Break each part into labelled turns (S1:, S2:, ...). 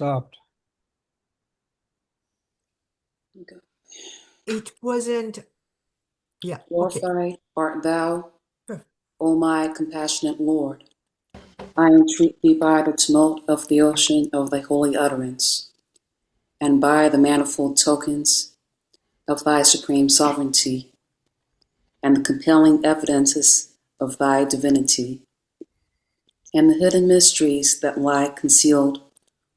S1: stopped.
S2: Okay.
S3: It wasn't, yeah, okay.
S2: Glorified art thou,
S3: Perfect.
S2: O my compassionate Lord. I entreat thee by the tumult of the ocean of thy holy utterance, and by the manifold tokens of thy supreme sovereignty, and the compelling evidences of thy divinity, and the hidden mysteries that lie concealed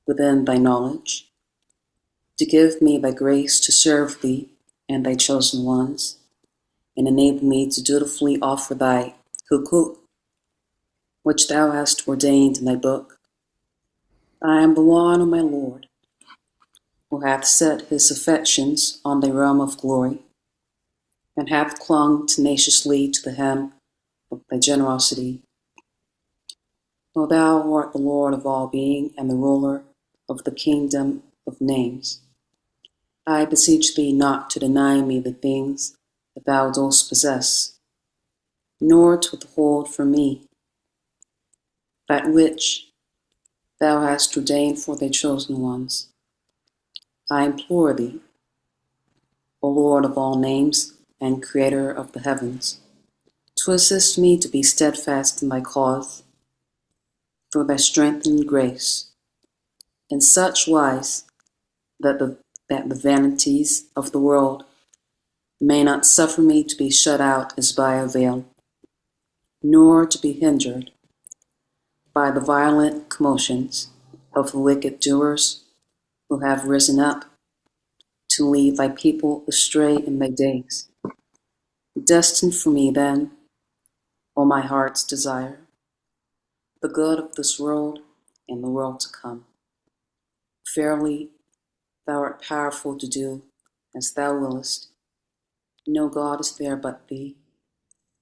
S2: within thy knowledge, to give me thy grace to serve thee and thy chosen ones, and enable me to dutifully offer thy hukuk, which thou hast ordained in thy book. I am the one, O my Lord, who hath set his affections on thy realm of glory, and hath clung tenaciously to the hem of thy generosity. O thou who art the Lord of all being and the ruler of the kingdom of names, I beseech thee not to deny me the things that thou dost possess, nor to withhold from me that which thou hast ordained for thy chosen ones. I implore thee, O Lord of all names and Creator of the heavens, to assist me to be steadfast in thy cause, through thy strength and grace, in such wise that the vanities of the world may not suffer me to be shut out as by a veil, nor to be hindered by the violent commotions of the wicked doers who have risen up to lead thy people astray in thy days. Destined for me, then, O my heart's desire, the good of this world and the world to come. Verily, thou art powerful to do as thou willest. No God is there but thee,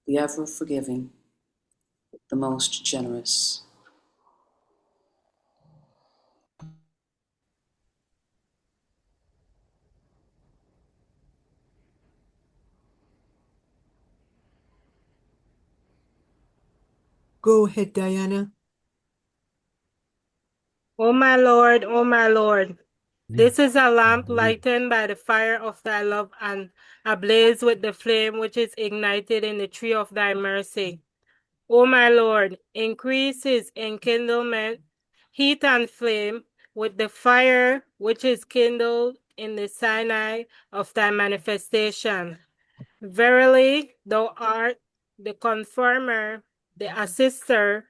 S2: the ever forgiving, the most generous.
S3: Go ahead, Diana.
S4: O my Lord, this is a lamp lightened by the fire of thy love and ablaze with the flame which is ignited in the tree of thy mercy. O my Lord, increase his enkindlement, heat and flame with the fire which is kindled in the Sinai of thy manifestation. Verily, thou art the confirmer, the assister,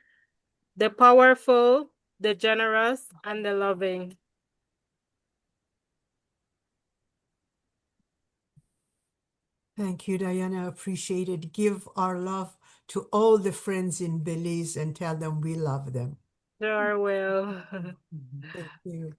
S4: the powerful, the generous, and the loving.
S3: Thank you, Diana. Appreciate it. Give our love to all the friends in Belize and tell them we love them.
S4: Sure will.
S3: Thank you.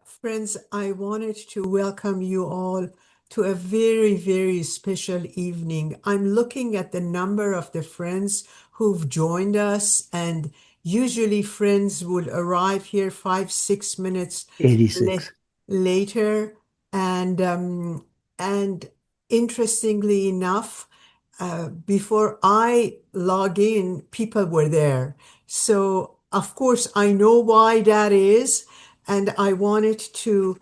S3: Friends, I wanted to welcome you all to a very, very special evening. I'm looking at the number of the friends who've joined us, and usually friends would arrive here 5, 6 minutes
S1: 86.
S3: later. And interestingly enough, before I log in, people were there. So of course I know why that is, and I wanted to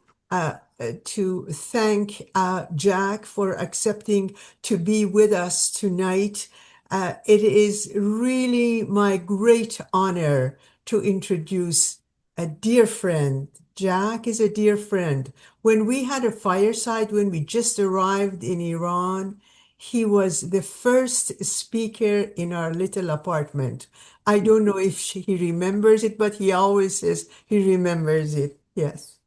S3: thank Jack for accepting to be with us tonight. It is really my great honor to introduce a dear friend. Jack is a dear friend. When we had a fireside, when we just arrived in Iran, he was the first speaker in our little apartment. I don't know if he remembers it, but he always says he remembers it. Yes.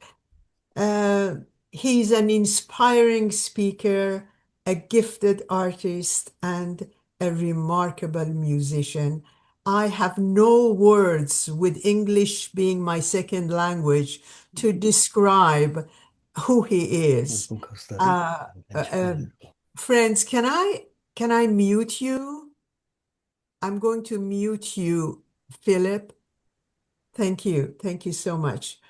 S3: Uh, he's an inspiring speaker, a gifted artist, and a remarkable musician. I have no words, with English being my second language, to describe who he is.
S1: From Costa
S3: Uh,
S1: Rica.
S3: Friends, can I mute you? I'm going to mute you, Philip. Thank you. Thank you so much.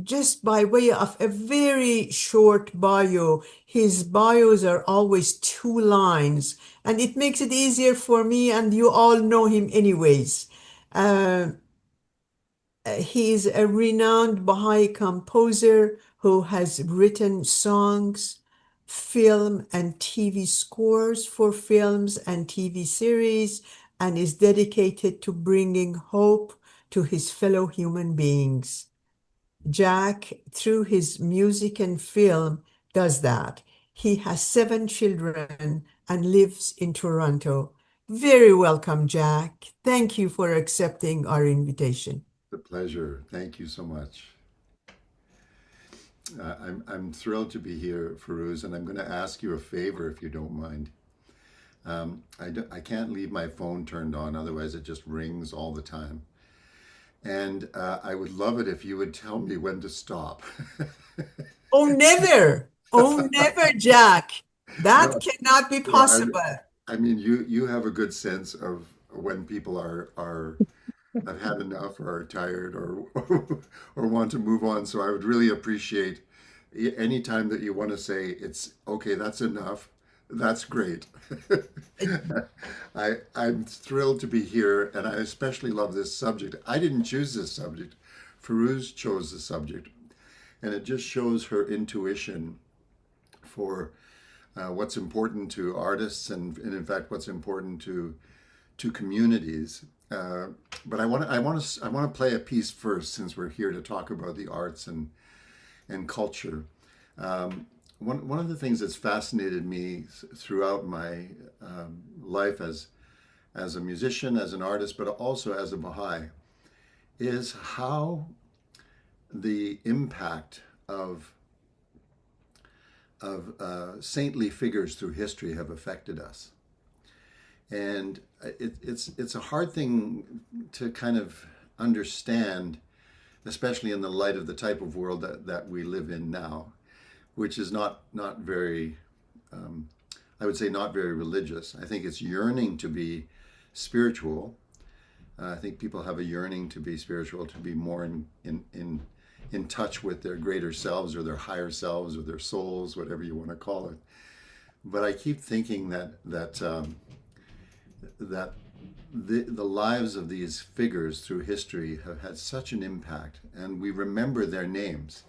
S3: Just by way of a very short bio, his bios are always 2 lines, and it makes it easier for me, and you all know him anyways. Uh, He is a renowned Baha'i composer who has written songs, film and TV scores for films and TV series, and is dedicated to bringing hope to his fellow human beings. Jack, through his music and film, does that. He has 7 children and lives in Toronto. Very welcome, Jack. Thank you for accepting our invitation.
S1: The pleasure. Thank you so much. I'm thrilled to be here, Firuz, and I'm going to ask you a favor if you don't mind. I can't leave my phone turned on, otherwise it just rings all the time. And I would love it if you would tell me when to stop.
S3: Oh, never. Oh, never, Jack. That
S1: No,
S3: cannot be
S1: no,
S3: possible.
S1: I mean, you have a good sense of when people are have had enough or are tired or or want to move on. So I would really appreciate any time that you want to say it's okay, that's enough. That's great. I'm thrilled to be here, and I especially love this subject. I didn't choose this subject. Firuz chose the subject, and it just shows her intuition for what's important to artists and in fact what's important to communities. But I want to play a piece first, since we're here to talk about the arts and culture. One of the things that's fascinated me throughout my life as a musician, as an artist, but also as a Baha'i, is how the impact of saintly figures through history have affected us. And it's a hard thing to kind of understand, especially in the light of the type of world that we live in now, which is not very, I would say, not very religious. I think it's yearning to be spiritual. I think people have a yearning to be spiritual, to be more in touch with their greater selves or their higher selves or their souls, whatever you want to call it. But I keep thinking that the lives of these figures through history have had such an impact, and we remember their names.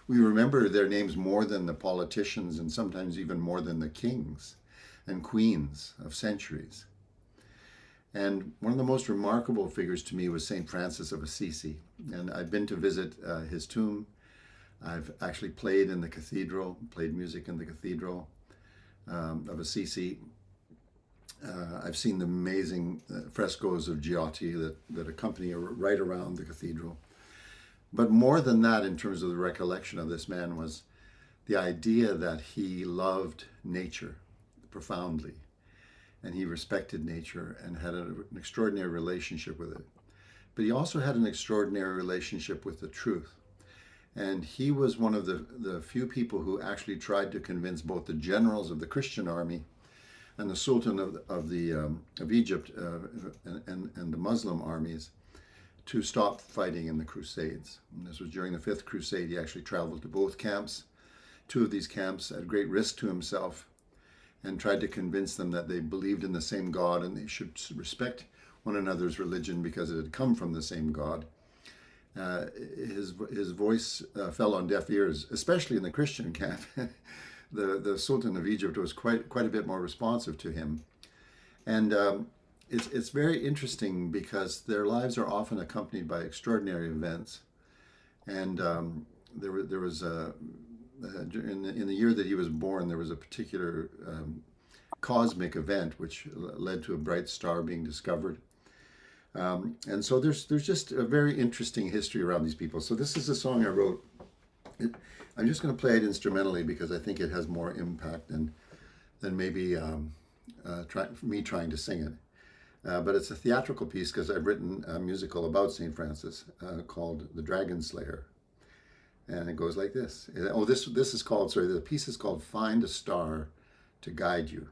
S1: We remember their names more than the politicians, and sometimes even more than the kings and queens of centuries. And one of the most remarkable figures to me was St. Francis of Assisi. And I've been to visit his tomb. I've actually played in the cathedral, played music in the cathedral of Assisi. I've seen the amazing frescoes of Giotti that accompany right around the cathedral. But more than that, in terms of the recollection of this man, was the idea that he loved nature profoundly, and he respected nature and had an extraordinary relationship with it. But he also had an extraordinary relationship with the truth. And he was one of the few people who actually tried to convince both the generals of the Christian army and the Sultan of Egypt and the Muslim armies to stop fighting in the Crusades. And this was during the Fifth Crusade. He actually traveled to both camps, 2 of these camps, at great risk to himself, and tried to convince them that they believed in the same God and they should respect one another's religion because it had come from the same God. His voice fell on deaf ears, especially in the Christian camp. The Sultan of Egypt was quite a bit more responsive to him. And it's very interesting because their lives are often accompanied by extraordinary events. And there was in the year that he was born, there was a particular cosmic event which led to a bright star being discovered. And so there's just a very interesting history around these people. So this is a song I wrote. I'm just going to play it instrumentally because I think it has more impact than maybe me trying to sing it. But it's a theatrical piece because I've written a musical about St. Francis called The Dragon Slayer. And it goes like this. Oh, this is called, sorry, the piece is called Find a Star to Guide You.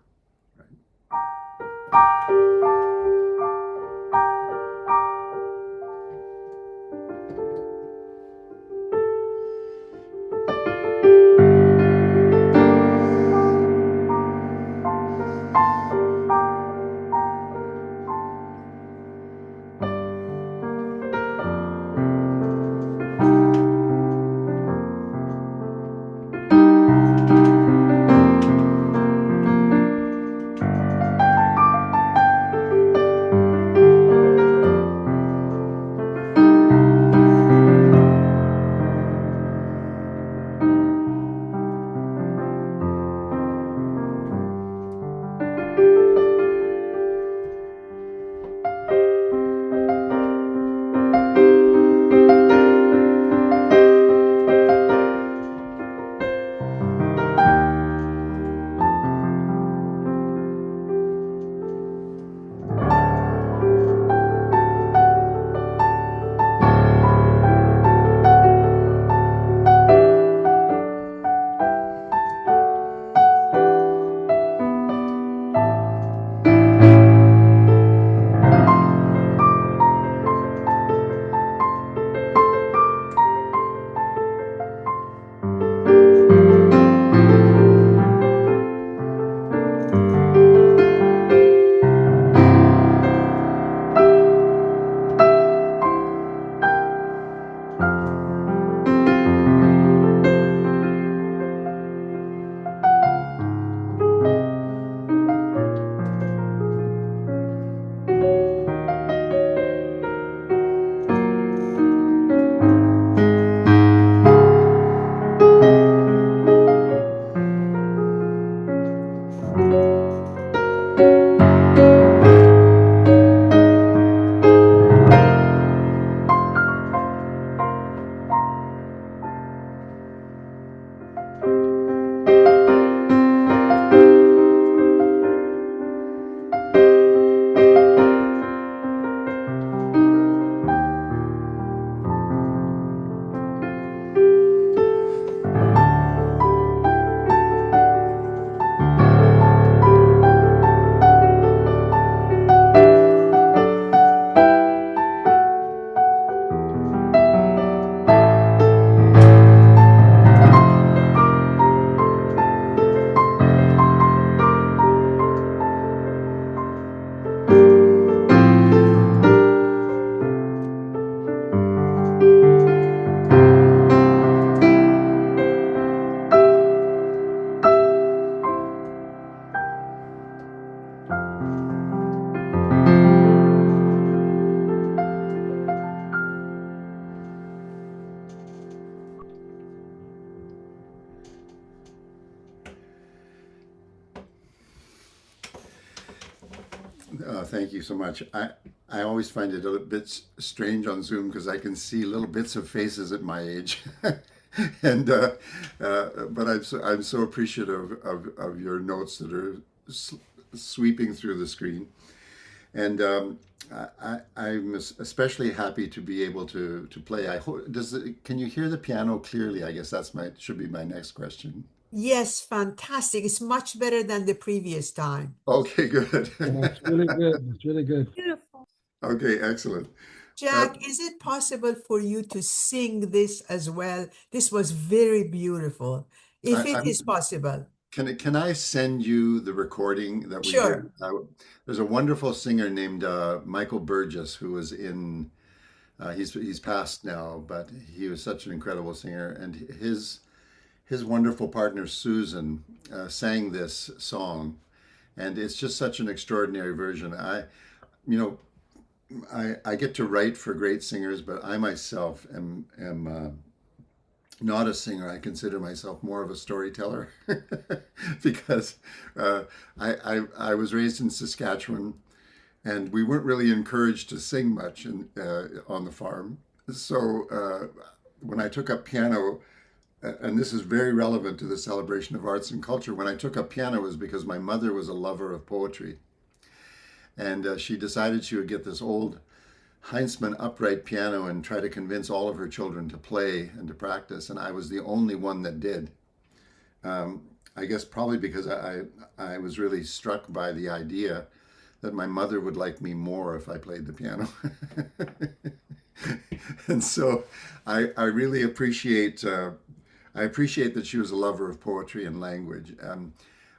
S1: Thank you so much. I always find it a little bit strange on Zoom because I can see little bits of faces at my age, and but I'm so appreciative of your notes that are sweeping through the screen, and I'm especially happy to be able to play. I hope can you hear the piano clearly? I guess that's my should be my next question.
S3: Yes, fantastic. It's much better than the previous time.
S1: Okay, good.
S5: Yeah, it's really good. It's really good.
S4: Beautiful.
S1: Okay, excellent. Uh,
S3: Jack, is it possible for you to sing this as well? This was very beautiful. If it is
S1: I'm
S3: possible.
S1: can I send you the recording that we did?
S3: Sure.
S1: There's a wonderful singer named Michael Burgess who was in. He's passed now, but he was such an incredible singer, and his wonderful partner Susan sang this song, and it's just such an extraordinary version. You know, I get to write for great singers, but I myself am not a singer. I consider myself more of a storyteller because I was raised in Saskatchewan, and we weren't really encouraged to sing much on the farm. So when I took up piano, and this is very relevant to the celebration of arts and culture, when I took up piano it was because my mother was a lover of poetry, and she decided she would get this old Heinzmann upright piano and try to convince all of her children to play and to practice, and I was the only one that did. I guess probably because I was really struck by the idea that my mother would like me more if I played the piano. And so I really appreciate I appreciate that she was a lover of poetry and language.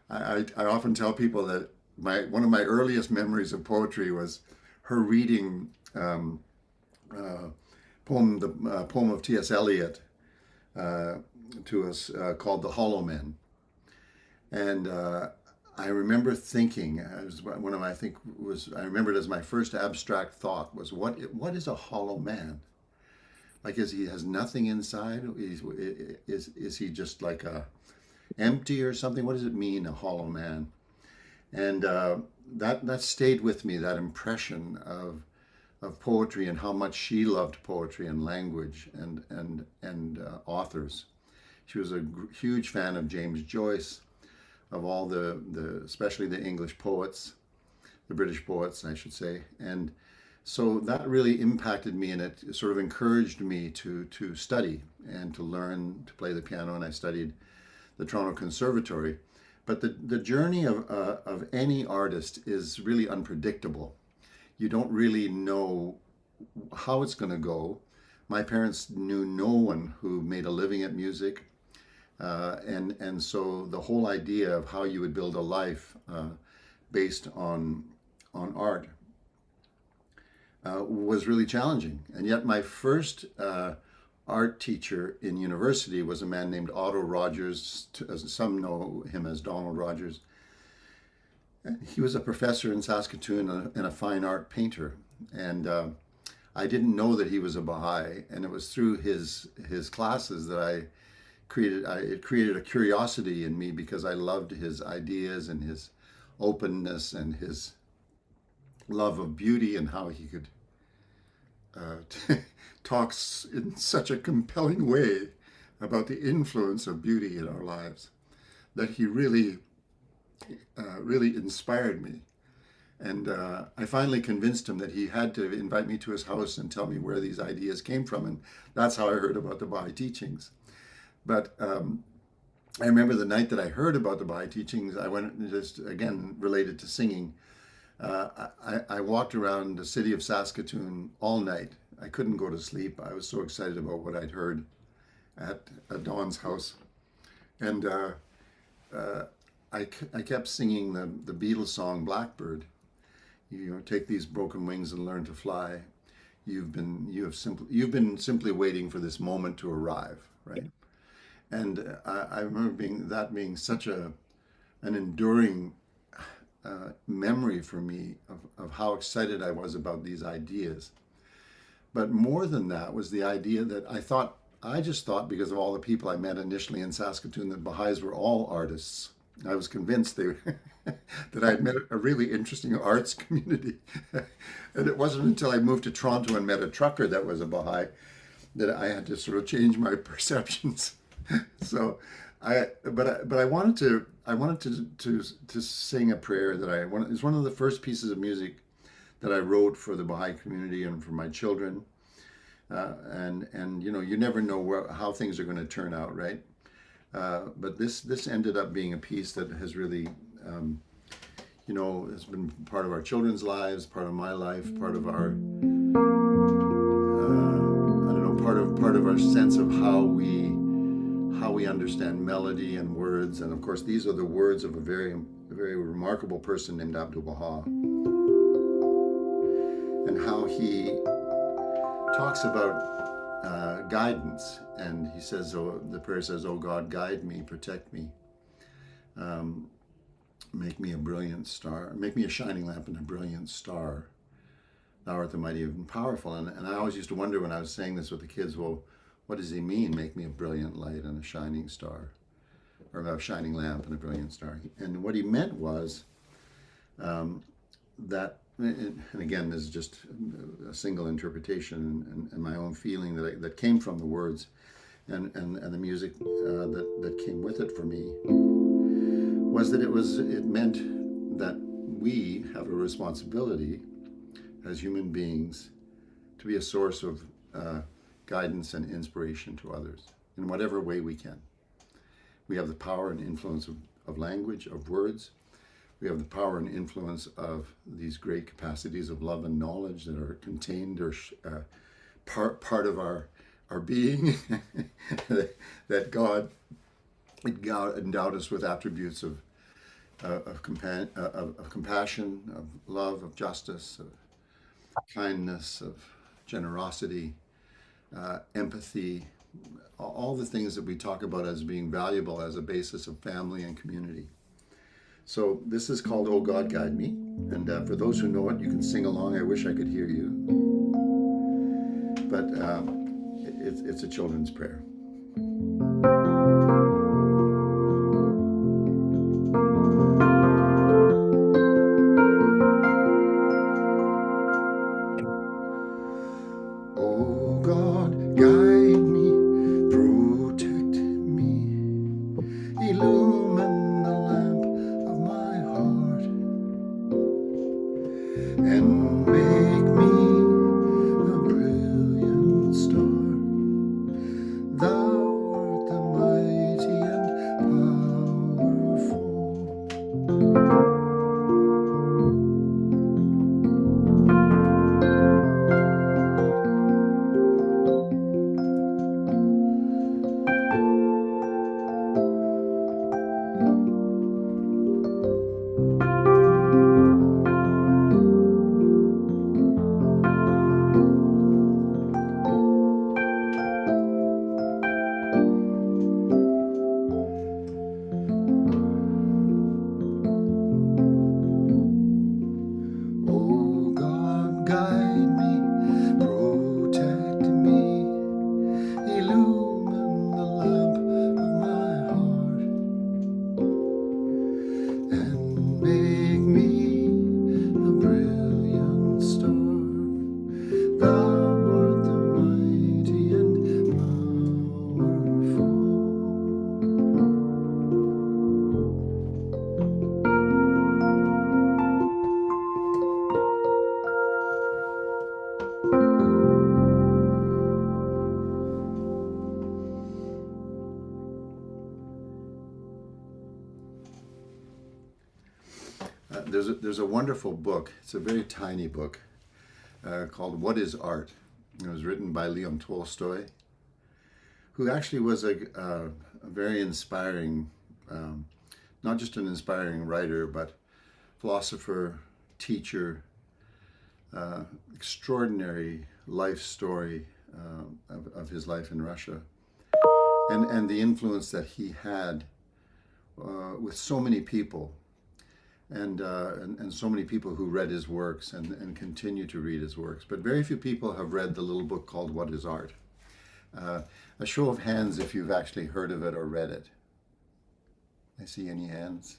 S1: I often tell people that one of my earliest memories of poetry was her reading the poem of T.S. Eliot to us called "The Hollow Men," and I remember thinking, as one of my, I remember it as my first abstract thought was, what is a hollow man? Like, he has nothing inside? Is he just like a empty or something? What does it mean, a hollow man? And that stayed with me, that impression of poetry and how much she loved poetry and language and authors. She was a huge fan of James Joyce, of all especially the English poets, the British poets, I should say. And so that really impacted me, and it sort of encouraged me to study and to learn to play the piano. And I studied the Toronto Conservatory. But the journey of any artist is really unpredictable. You don't really know how it's going to go. My parents knew no one who made a living at music. And so the whole idea of how you would build a life based on art was really challenging. And yet my first art teacher in university was a man named Otto Rogers. Some know him as Donald Rogers. He was a professor in Saskatoon and a fine art painter. And I didn't know that he was a Baha'i. And it was through his classes that it created a curiosity in me, because I loved his ideas and his openness and his love of beauty, and how he could talk in such a compelling way about the influence of beauty in our lives, that he really inspired me. And I finally convinced him that he had to invite me to his house and tell me where these ideas came from. And that's how I heard about the Baha'i teachings. But I remember the night that I heard about the Baha'i teachings, I went, just again related to singing, I walked around the city of Saskatoon all night. I couldn't go to sleep. I was so excited about what I'd heard at Dawn's house. And I kept singing the Beatles song Blackbird. Take these broken wings and learn to fly. You've been simply waiting for this moment to arrive, right? And I remember being such an enduring memory for me of how excited I was about these ideas. But more than that was the idea that I just thought, because of all the people I met initially in Saskatoon, that Baha'is were all artists. I was convinced that I had met a really interesting arts community. And it wasn't until I moved to Toronto and met a trucker that was a Baha'i that I had to sort of change my perceptions. So but I wanted to sing a prayer that it's one of the first pieces of music that I wrote for the Baha'i community and for my children. And you know, you never know how things are going to turn out, right? But this ended up being a piece that has really, you know, has been part of our children's lives, part of my life, part of our, I don't know, part of our sense of how we understand melody and words. And of course, these are the words of a very remarkable person named Abdul Baha, and how he talks about guidance, and he says, oh, the prayer says, "Oh God, guide me, protect me, make me a brilliant star, make me a shining lamp and a brilliant star. Thou art the mighty and powerful." And I always used to wonder when I was saying this with the kids, well, what does he mean, make me a brilliant light and a shining star, or a shining lamp and a brilliant star? And what he meant was that, and again, this is just a single interpretation and my own feeling that came from the words and the music that came with it for me, was that it meant that we have a responsibility as human beings to be a source of guidance and inspiration to others in whatever way we can. We have the power and influence of language, of words. We have the power and influence of these great capacities of love and knowledge that are contained or part of our being, that God endowed us with attributes of compassion, of love, of justice, of kindness, of generosity, empathy, all the things that we talk about as being valuable as a basis of family and community. So this is called "Oh God, Guide Me." And for those who know it, you can sing along. I wish I could hear you. But it's a children's prayer. Oh God, guide me, protect me, illumine the lamp of my heart, and make me a brilliant star. Thou art the mighty and powerful. Oh God, guide me, protect me, illumine the lamp of my heart, and make me a brilliant star. Thou art the mighty and powerful. There's a wonderful book. It's a very tiny book called "What is Art?" It was written by Leon Tolstoy, who actually was a very inspiring, not just an inspiring writer, but philosopher, teacher, extraordinary life story of his life in Russia, and the influence that he had with so many people. And so many people who read his works and continue to read his works. But very few people have read the little book called "What is Art?" A show of hands if you've actually heard of it or read it. I see any hands.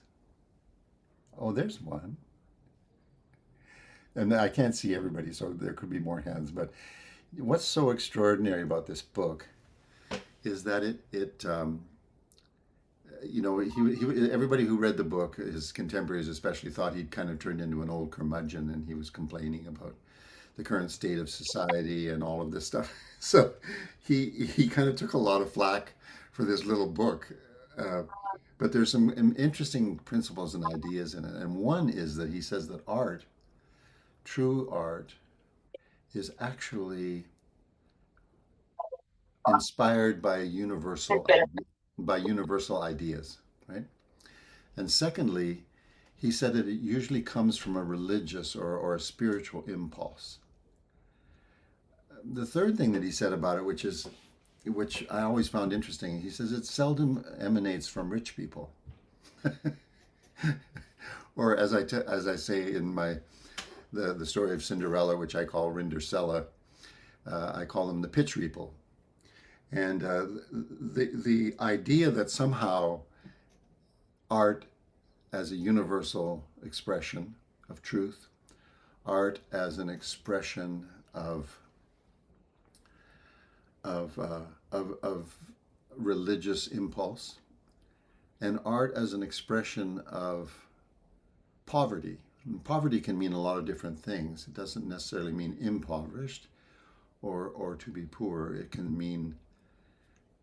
S1: Oh, there's one. And I can't see everybody, so there could be more hands. But what's so extraordinary about this book is that everybody who read the book, his contemporaries especially, thought he'd kind of turned into an old curmudgeon, and he was complaining about the current state of society and all of this stuff. So he kind of took a lot of flack for this little book. But there's some interesting principles and ideas in it. And one is that he says that true art, is actually inspired by universal ideas, right? And secondly, he said that it usually comes from a religious or a spiritual impulse. The third thing that he said about it, which I always found interesting, he says it seldom emanates from rich people. Or as I say in the story of Cinderella, which I call Rindercella, I call them the pitch people. And the idea that somehow art as a universal expression of truth, art as an expression of religious impulse, and art as an expression of poverty. And poverty can mean a lot of different things. It doesn't necessarily mean impoverished or to be poor. It can mean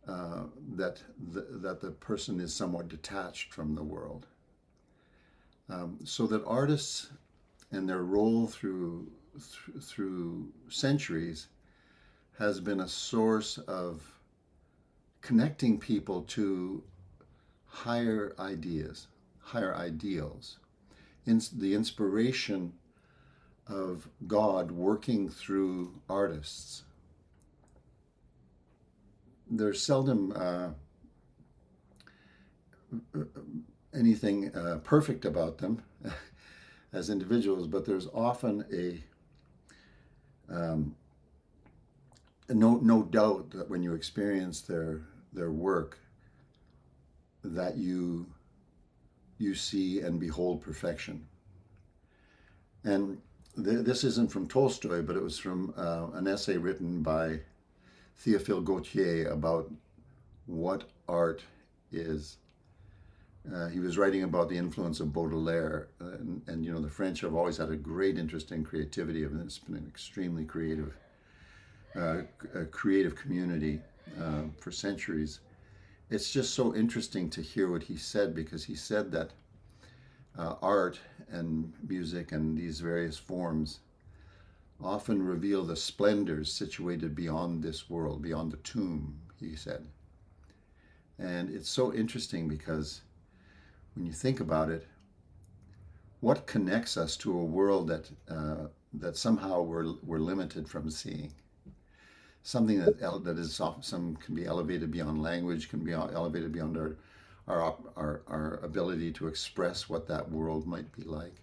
S1: that the person is somewhat detached from the world. So that artists and their role through centuries has been a source of connecting people to higher ideas, higher ideals, the inspiration of God working through artists. There's seldom anything perfect about them as individuals, but there's often no doubt that when you experience their work, that you see and behold perfection. And this isn't from Tolstoy, but it was from an essay written by Théophile Gautier about what art is. He was writing about the influence of Baudelaire, and the French have always had a great interest in creativity, and it's been an extremely creative community for centuries. It's just so interesting to hear what he said, because he said that art and music and these various forms often reveal the splendors situated beyond this world, beyond the tomb, he said. And it's so interesting because when you think about it, what connects us to a world that somehow we're limited from seeing? Something that is some can be elevated beyond language, can be elevated beyond our ability to express what that world might be like.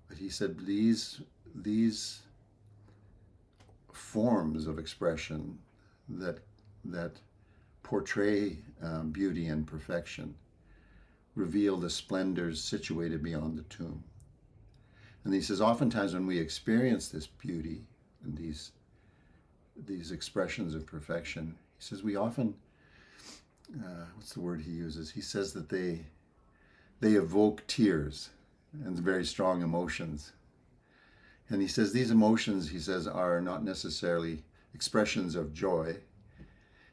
S1: But he said these forms of expression that portray beauty and perfection reveal the splendors situated beyond the tomb. And he says oftentimes when we experience this beauty and these expressions of perfection, he says we often, what's the word he uses? He says that they evoke tears and very strong emotions. And he says these emotions, he says, are not necessarily expressions of joy.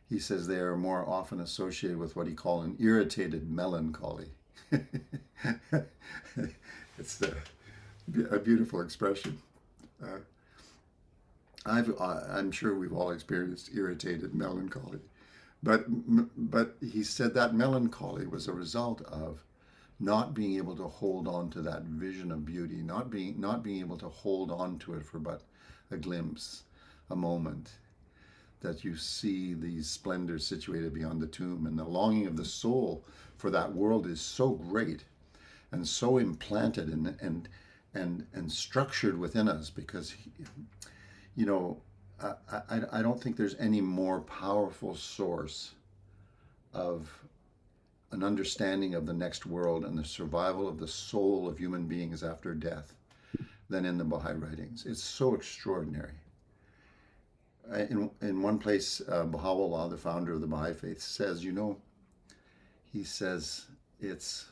S1: He says they are more often associated with what he called an irritated melancholy. It's a beautiful expression. I'm sure we've all experienced irritated melancholy, but he said that melancholy was a result of not being able to hold on to that vision of beauty, not being able to hold on to it for but a glimpse, a moment, that you see these splendors situated beyond the tomb. And the longing of the soul for that world is so great and so implanted and structured within us, because I don't think there's any more powerful source of an understanding of the next world and the survival of the soul of human beings after death than in the Baha'i writings. It's so extraordinary. In one place, Baha'u'llah, the founder of the Baha'i faith, says, he says it's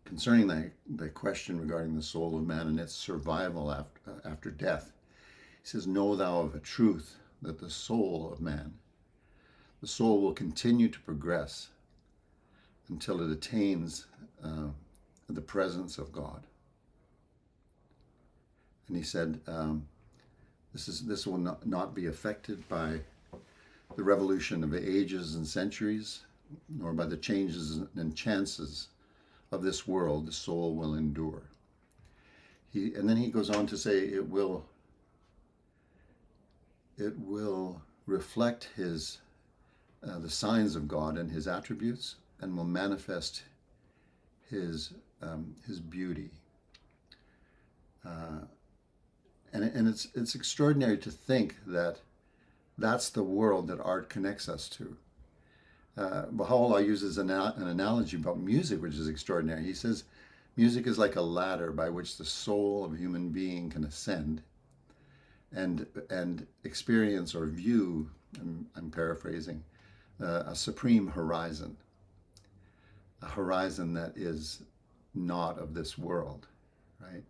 S1: concerning the question regarding the soul of man and its survival after death. He says, "Know thou of a truth that the soul of man, the soul will continue to progress until it attains the presence of God." And he said, this will not be affected by the revolution of ages and centuries, nor by the changes and chances of this world. The soul will endure. And then he goes on to say it will reflect the signs of God and his attributes, and will manifest his beauty. And it's extraordinary to think that that's the world that art connects us to. Baha'u'llah uses an analogy about music, which is extraordinary. He says, music is like a ladder by which the soul of a human being can ascend and experience or view, I'm paraphrasing, a supreme horizon, a horizon that is not of this world, right?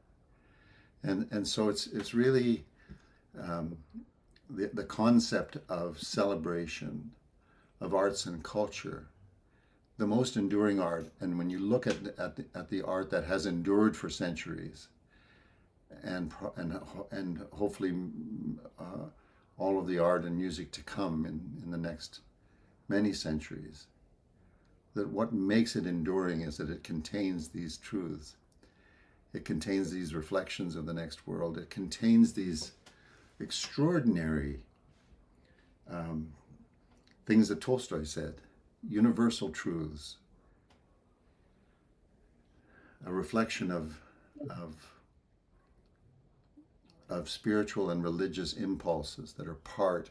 S1: And so it's really the concept of celebration, of arts and culture, the most enduring art. And when you look at the art that has endured for centuries, and hopefully all of the art and music to come in the next many centuries, that what makes it enduring is that it contains these truths. It contains these reflections of the next world. It contains these extraordinary things that Tolstoy said, universal truths, a reflection of spiritual and religious impulses that are part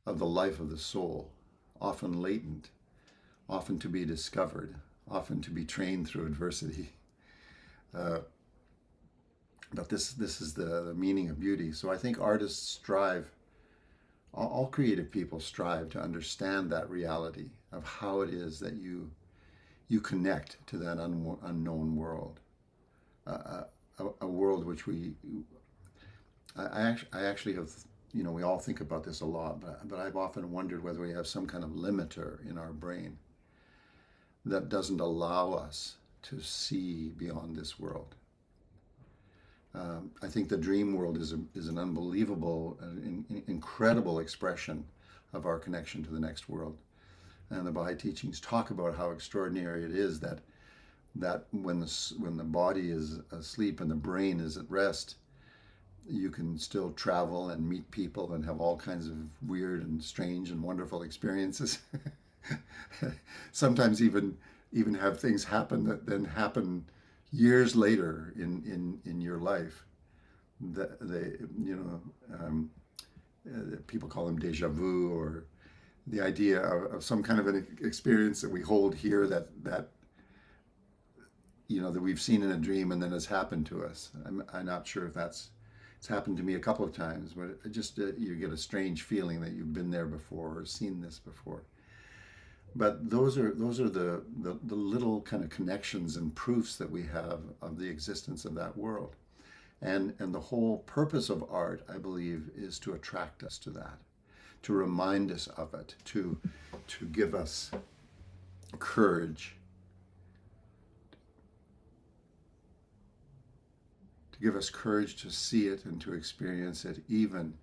S1: of the life of the soul, often latent, often to be discovered, often to be trained through adversity. But this is the meaning of beauty. So I think artists strive, all creative people strive to understand that reality of how it is that you connect to that unknown world, a world which I actually have, we all think about this a lot, but I've often wondered whether we have some kind of limiter in our brain that doesn't allow us to see beyond this world. I think the dream world is an unbelievable, incredible expression of our connection to the next world. And the Baha'i teachings talk about how extraordinary it is that when the body is asleep and the brain is at rest, you can still travel and meet people and have all kinds of weird and strange and wonderful experiences. Sometimes even have things happen that then happen years later in your life. People call them déjà vu, or the idea of some kind of an experience that we hold here that we've seen in a dream and then has happened to us. I'm not sure if it's happened to me a couple of times, but it just you get a strange feeling that you've been there before or seen this before. But those are the little kind of connections and proofs that we have of the existence of that world. And the whole purpose of art, I believe, is to attract us to that, to remind us of it, to give us courage, to give us courage to see it and to experience it, even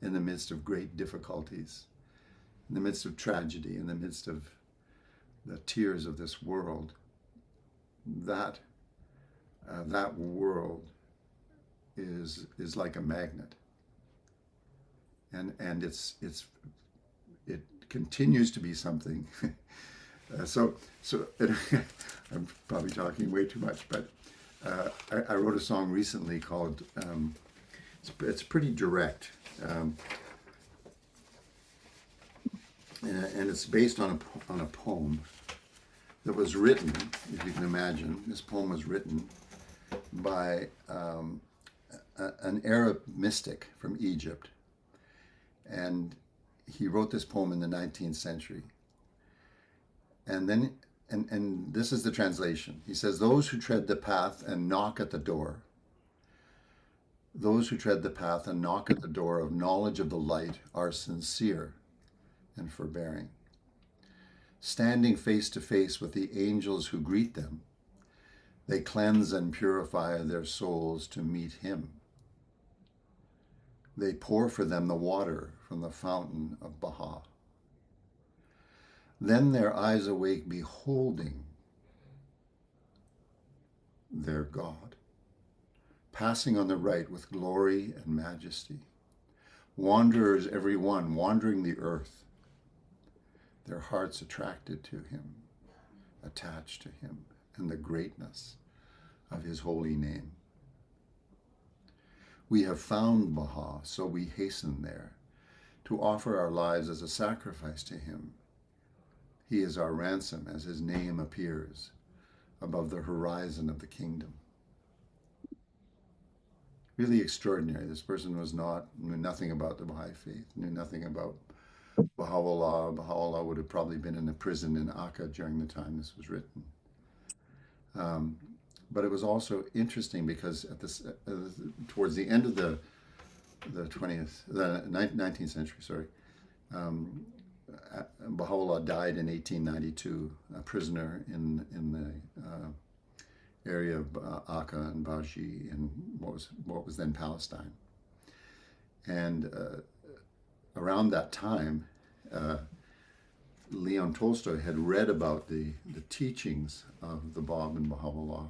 S1: in the midst of great difficulties, in the midst of tragedy, in the midst of the tears of this world. That world is like a magnet, and it continues to be something. So I'm probably talking way too much, but I wrote a song recently called it's pretty direct, and it's based on a poem that was written, if you can imagine. This poem was written by an Arab mystic from Egypt. And he wrote this poem in the 19th century. And then, and this is the translation. He says, those who tread the path and knock at the door, those who tread the path and knock at the door of knowledge of the light are sincere and forbearing. Standing face to face with the angels who greet them, they cleanse and purify their souls to meet him. They pour for them the water from the fountain of Baha. Then their eyes awake, beholding their God, passing on the right with glory and majesty. Wanderers every one, wandering the earth, their hearts attracted to him, attached to him, and the greatness of his holy name. We have found Baha, so we hasten there to offer our lives as a sacrifice to him. He is our ransom as his name appears above the horizon of the kingdom. Really extraordinary. This person knew nothing about the Baha'i faith, knew nothing about Baha'u'llah. Baha'u'llah would have probably been in a prison in Akka during the time this was written. But it was also interesting because at this, towards the end of the 19th century, Baha'u'llah died in 1892, a prisoner in the area of Akka and Baji in what was then Palestine. And around that time, Leon Tolstoy had read about the teachings of the Bab and Baha'u'llah,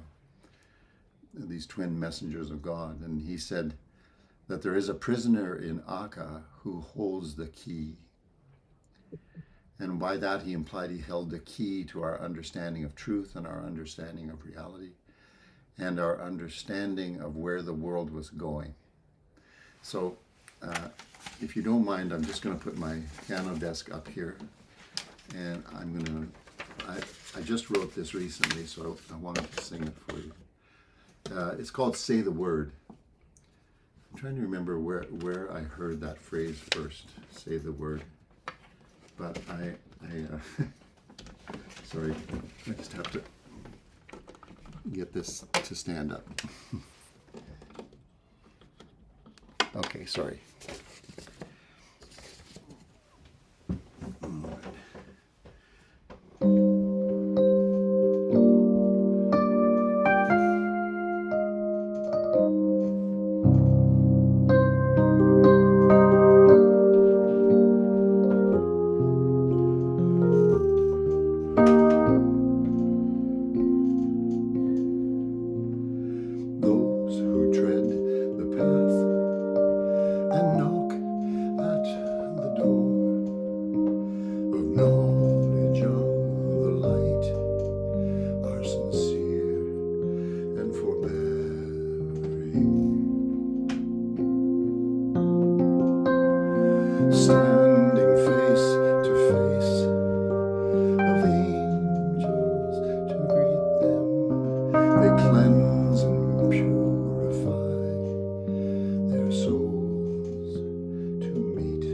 S1: these twin messengers of God, and he said that there is a prisoner in Akka who holds the key. And by that he implied he held the key to our understanding of truth and our understanding of reality and our understanding of where the world was going. So if you don't mind, I'm just going to put my piano desk up here, and I just wrote this recently, so I wanted to sing it for you. It's called Say the Word. I'm trying to remember where I heard that phrase first, say the word. But sorry, I just have to get this to stand up. Okay, sorry. Those who tread the path and knock at the door of knowledge of the light are sincere and forbearing, standing face to face of angels to greet them. They cleanse and purify their souls to meet.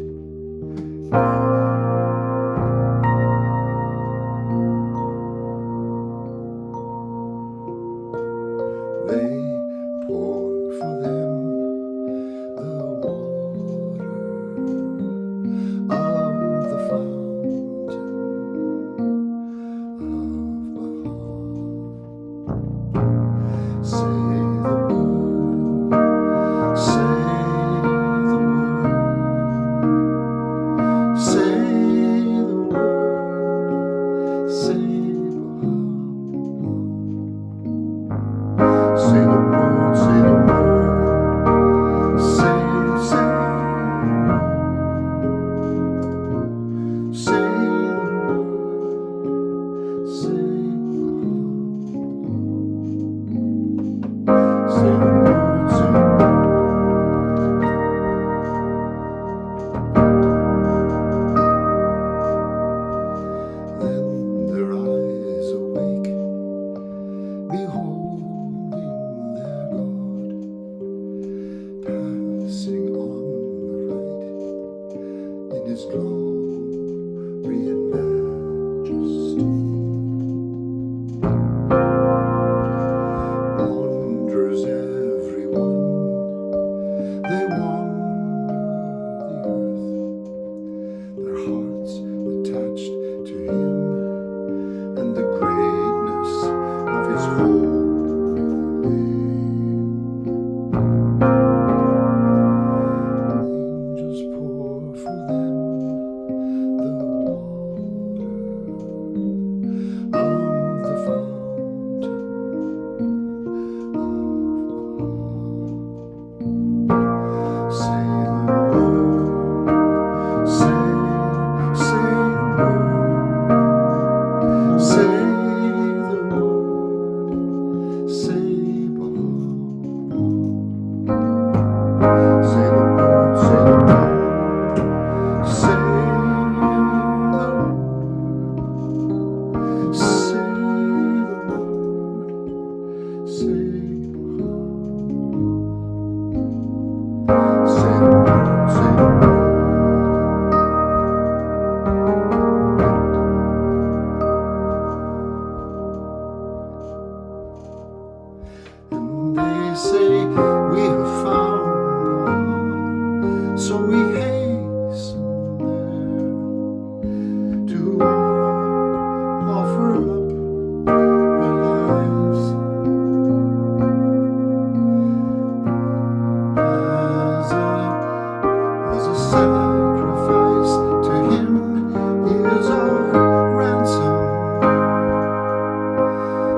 S1: is our ransom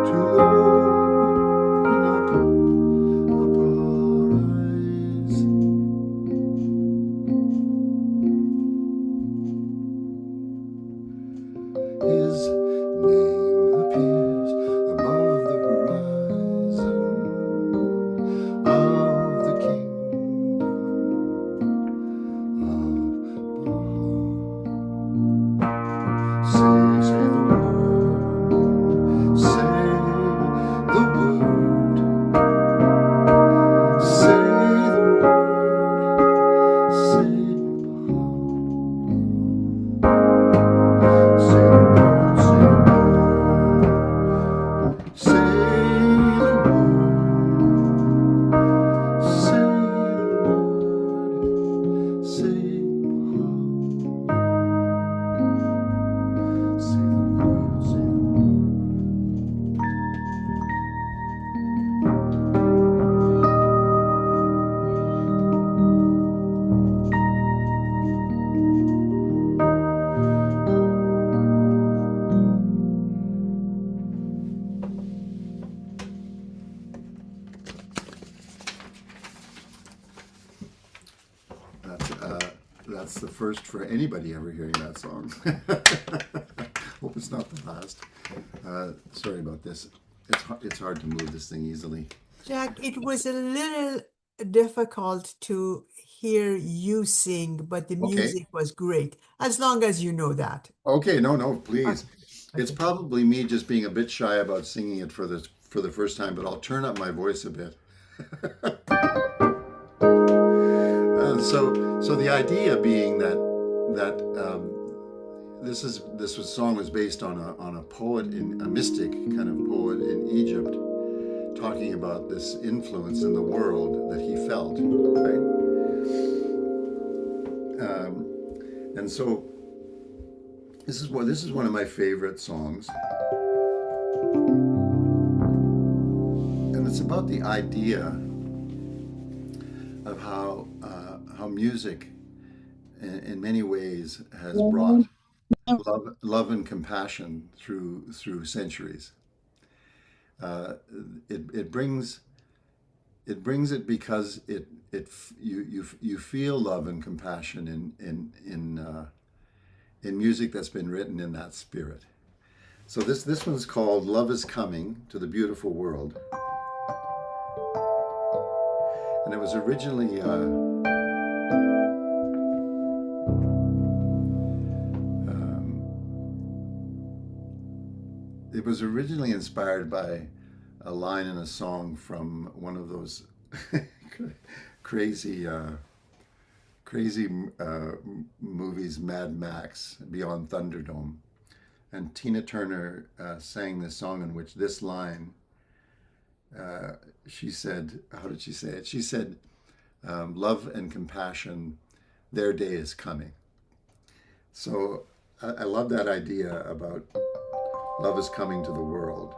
S1: to open up our eyes. His name appears above the horizon of the kingdom of Baha'i. Say the word, say the word, say the word, say Baha'i. Say the word, say the word, say the word, say the word, say Baha'i. Say the word, say the word. That's the first for anybody ever hearing that song. Hope it's not the last. Sorry about this. It's hard to move this thing easily.
S3: Jack, it was a little difficult to hear you sing, but the
S1: Okay.
S3: music was great, as long as you know that.
S1: Okay, no, please.
S3: Okay.
S1: It's
S3: Okay.
S1: probably me just being a bit shy about singing it for the first time, but I'll turn up my voice a bit. So the idea being that this song was based on a poet, a mystic kind of poet in Egypt, talking about this influence in the world that he felt, right? And so this is one of my favorite songs, and it's about the idea of how music, in many ways, has brought love and compassion through centuries. It brings it because you feel love and compassion in music that's been written in that spirit. So this one's called "Love Is Coming to the Beautiful World," and it was originally inspired by a line in a song from one of those crazy movies, Mad Max, Beyond Thunderdome. And Tina Turner sang this song in which this line, she said, how did she say it? She said, love and compassion, their day is coming. So I love that idea about love is coming to the world.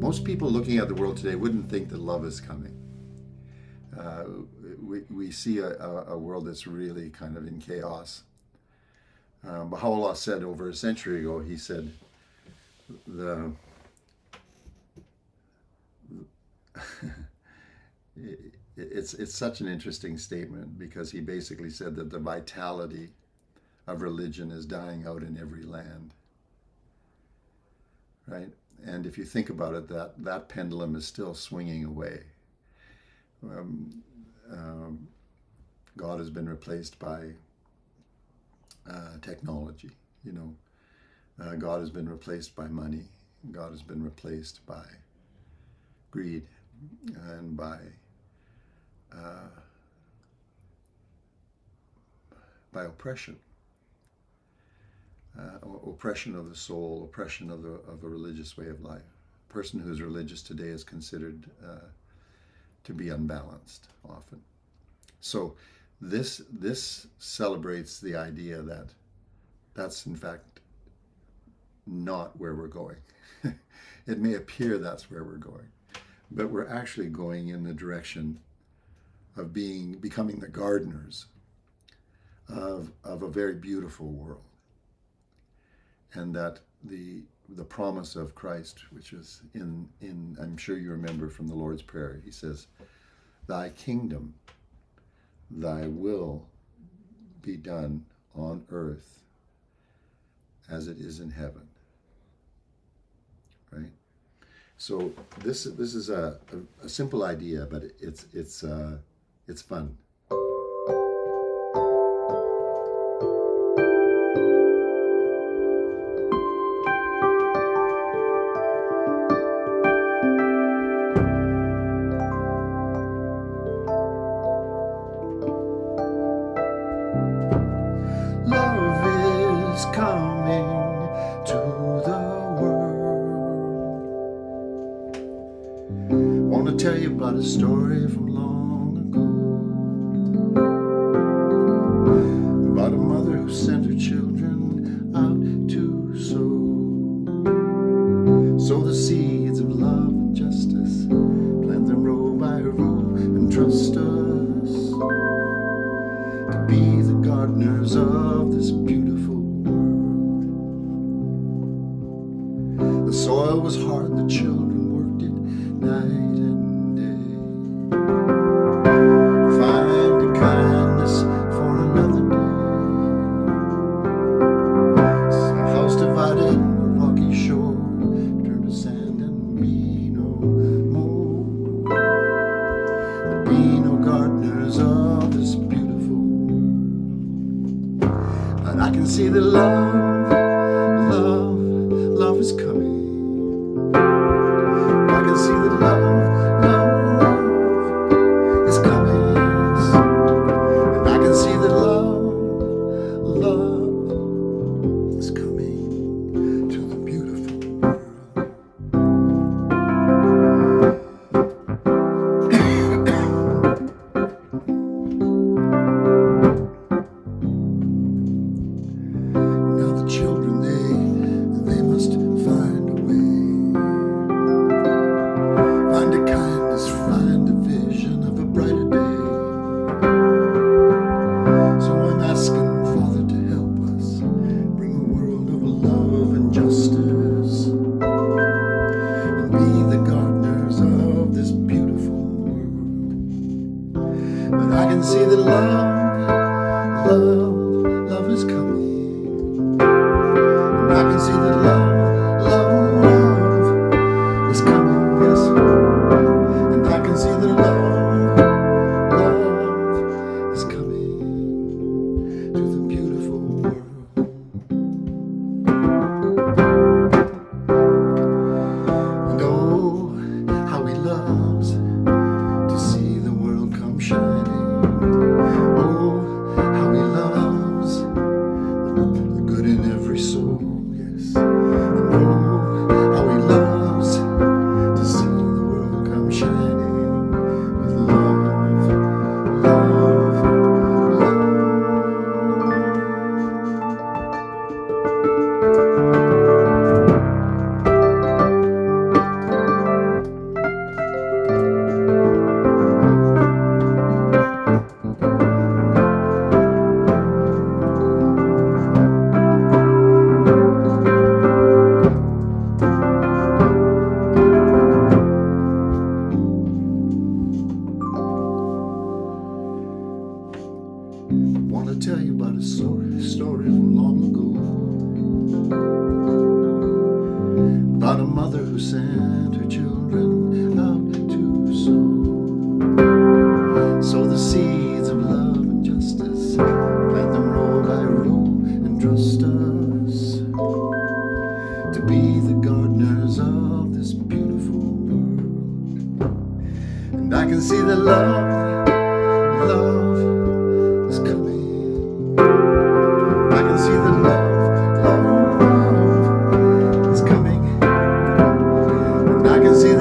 S1: Most people looking at the world today wouldn't think that love is coming. We see a world that's really kind of in chaos. Baha'u'llah said over a century ago, he said, it's such an interesting statement, because he basically said that the vitality of religion is dying out in every land, right? And if you think about it, that pendulum is still swinging away. God has been replaced by technology, God has been replaced by money. God has been replaced by greed and by oppression. Oppression of the soul, oppression of a religious way of life. A person who's religious today is considered to be unbalanced often. So this celebrates the idea that that's in fact not where we're going. It may appear that's where we're going, but we're actually going in the direction of becoming the gardeners of a very beautiful world. And that the promise of Christ, which is in I'm sure you remember from the Lord's Prayer, he says, "Thy kingdom, thy will be done on earth as it is in heaven." Right? So this is a simple idea, but it's fun. Love is coming to the world. Want to tell you about a story from long ago, about a mother who sent her children out to sow the seeds of love and justice, plant them row by row, and trust us to be the gardeners of this beautiful world. The soil was hard, the children worked it night and day. Find a kindness for another day. A house divided, a rocky shore, turn to sand and be no more. There be no gardeners of this beautiful world. But I can see that love is coming. I can see that love is coming. Yes. And I can see that love is coming to the beautiful world. Now the children, they must find a way, find a kindness, find a vision of a brighter day. So I'm asking Father to help us bring a world of love and justice, and be the gardeners of this beautiful world. But I can see that love is coming. I can see that love is coming, yes. And I can see that love is coming to the beautiful world. And oh, how he loves to see the world come shining. Oh, how he loves the good in every soul. Yes. And oh, how he loves to see the world come shining with love. Want to tell you about a story from long ago, about a mother who sent her children out to sow the seeds of love and justice, plant them row by row, and trust us to be the gardeners of this beautiful world. And I can see that love is coming. I can see that love is coming. And I can see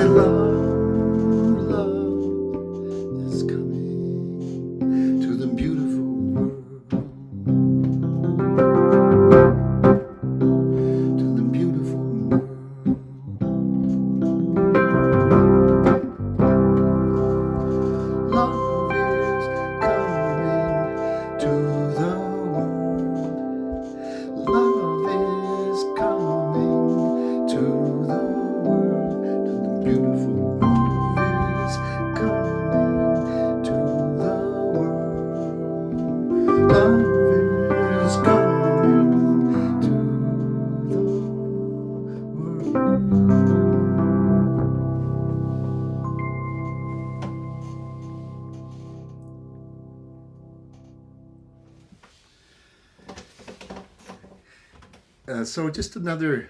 S1: So just another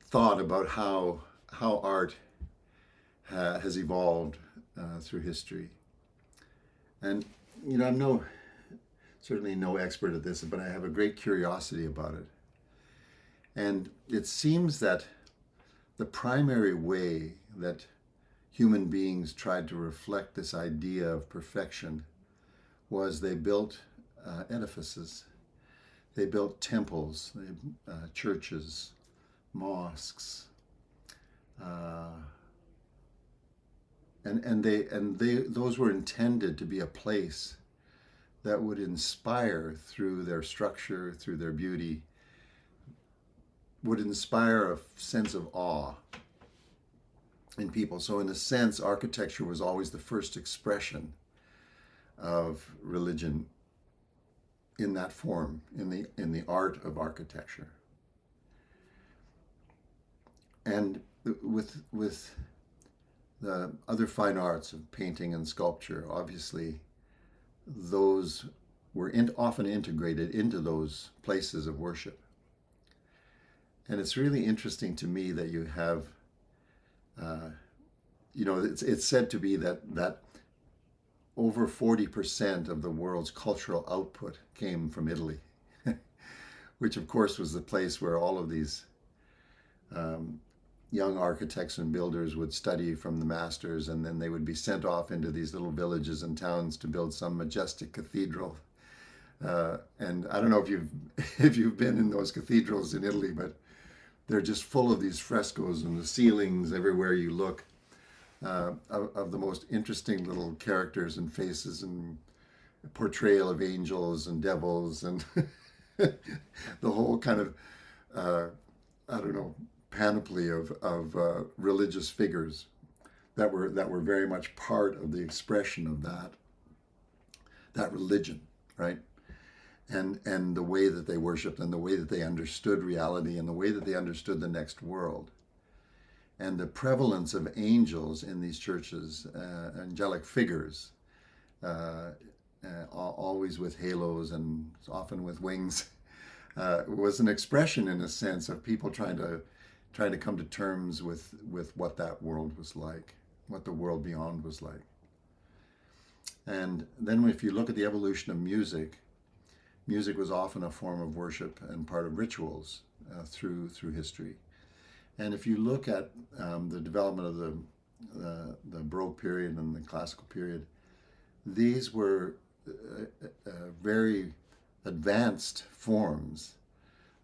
S1: thought about how art has evolved through history. And I'm certainly no expert at this, but I have a great curiosity about it. And it seems that the primary way that human beings tried to reflect this idea of perfection was they built edifices. They built temples, churches, mosques, and those were intended to be a place that would inspire through their structure, through their beauty, would inspire a sense of awe in people. So in a sense, architecture was always the first expression of religion in that form, in the art of architecture. And with the other fine arts of painting and sculpture, obviously those were often integrated into those places of worship. And it's really interesting to me that you have, it's said to be that over 40% of the world's cultural output came from Italy, which of course was the place where all of these young architects and builders would study from the masters, and then they would be sent off into these little villages and towns to build some majestic cathedral. And I don't know if you've been in those cathedrals in Italy, but they're just full of these frescoes and the ceilings everywhere you look of the most interesting little characters and faces and portrayal of angels and devils and the whole kind of panoply of religious figures that were very much part of the expression of that religion, right? And the way that they worshipped and the way that they understood reality and the way that they understood the next world. And the prevalence of angels in these churches, angelic figures, always with halos and often with wings, was an expression, in a sense, of people trying to come to terms with what that world was like, what the world beyond was like. And then if you look at the evolution of music was often a form of worship and part of rituals through history. And if you look at the development of the Baroque period and the classical period, these were very advanced forms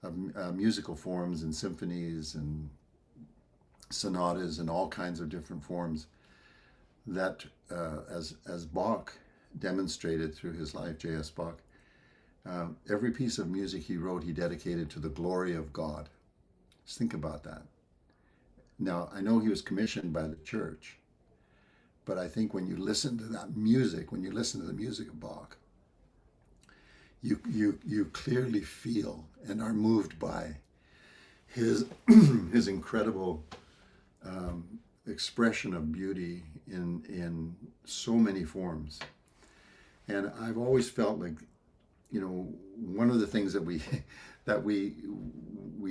S1: of musical forms and symphonies and sonatas and all kinds of different forms that, as Bach demonstrated through his life, J.S. Bach, every piece of music he wrote, he dedicated to the glory of God. Just think about that. Now, I know he was commissioned by the church, but I think when you listen to that music, when you listen to the music of Bach, you clearly feel and are moved by his his incredible expression of beauty in so many forms. And I've always felt like, one of the things that we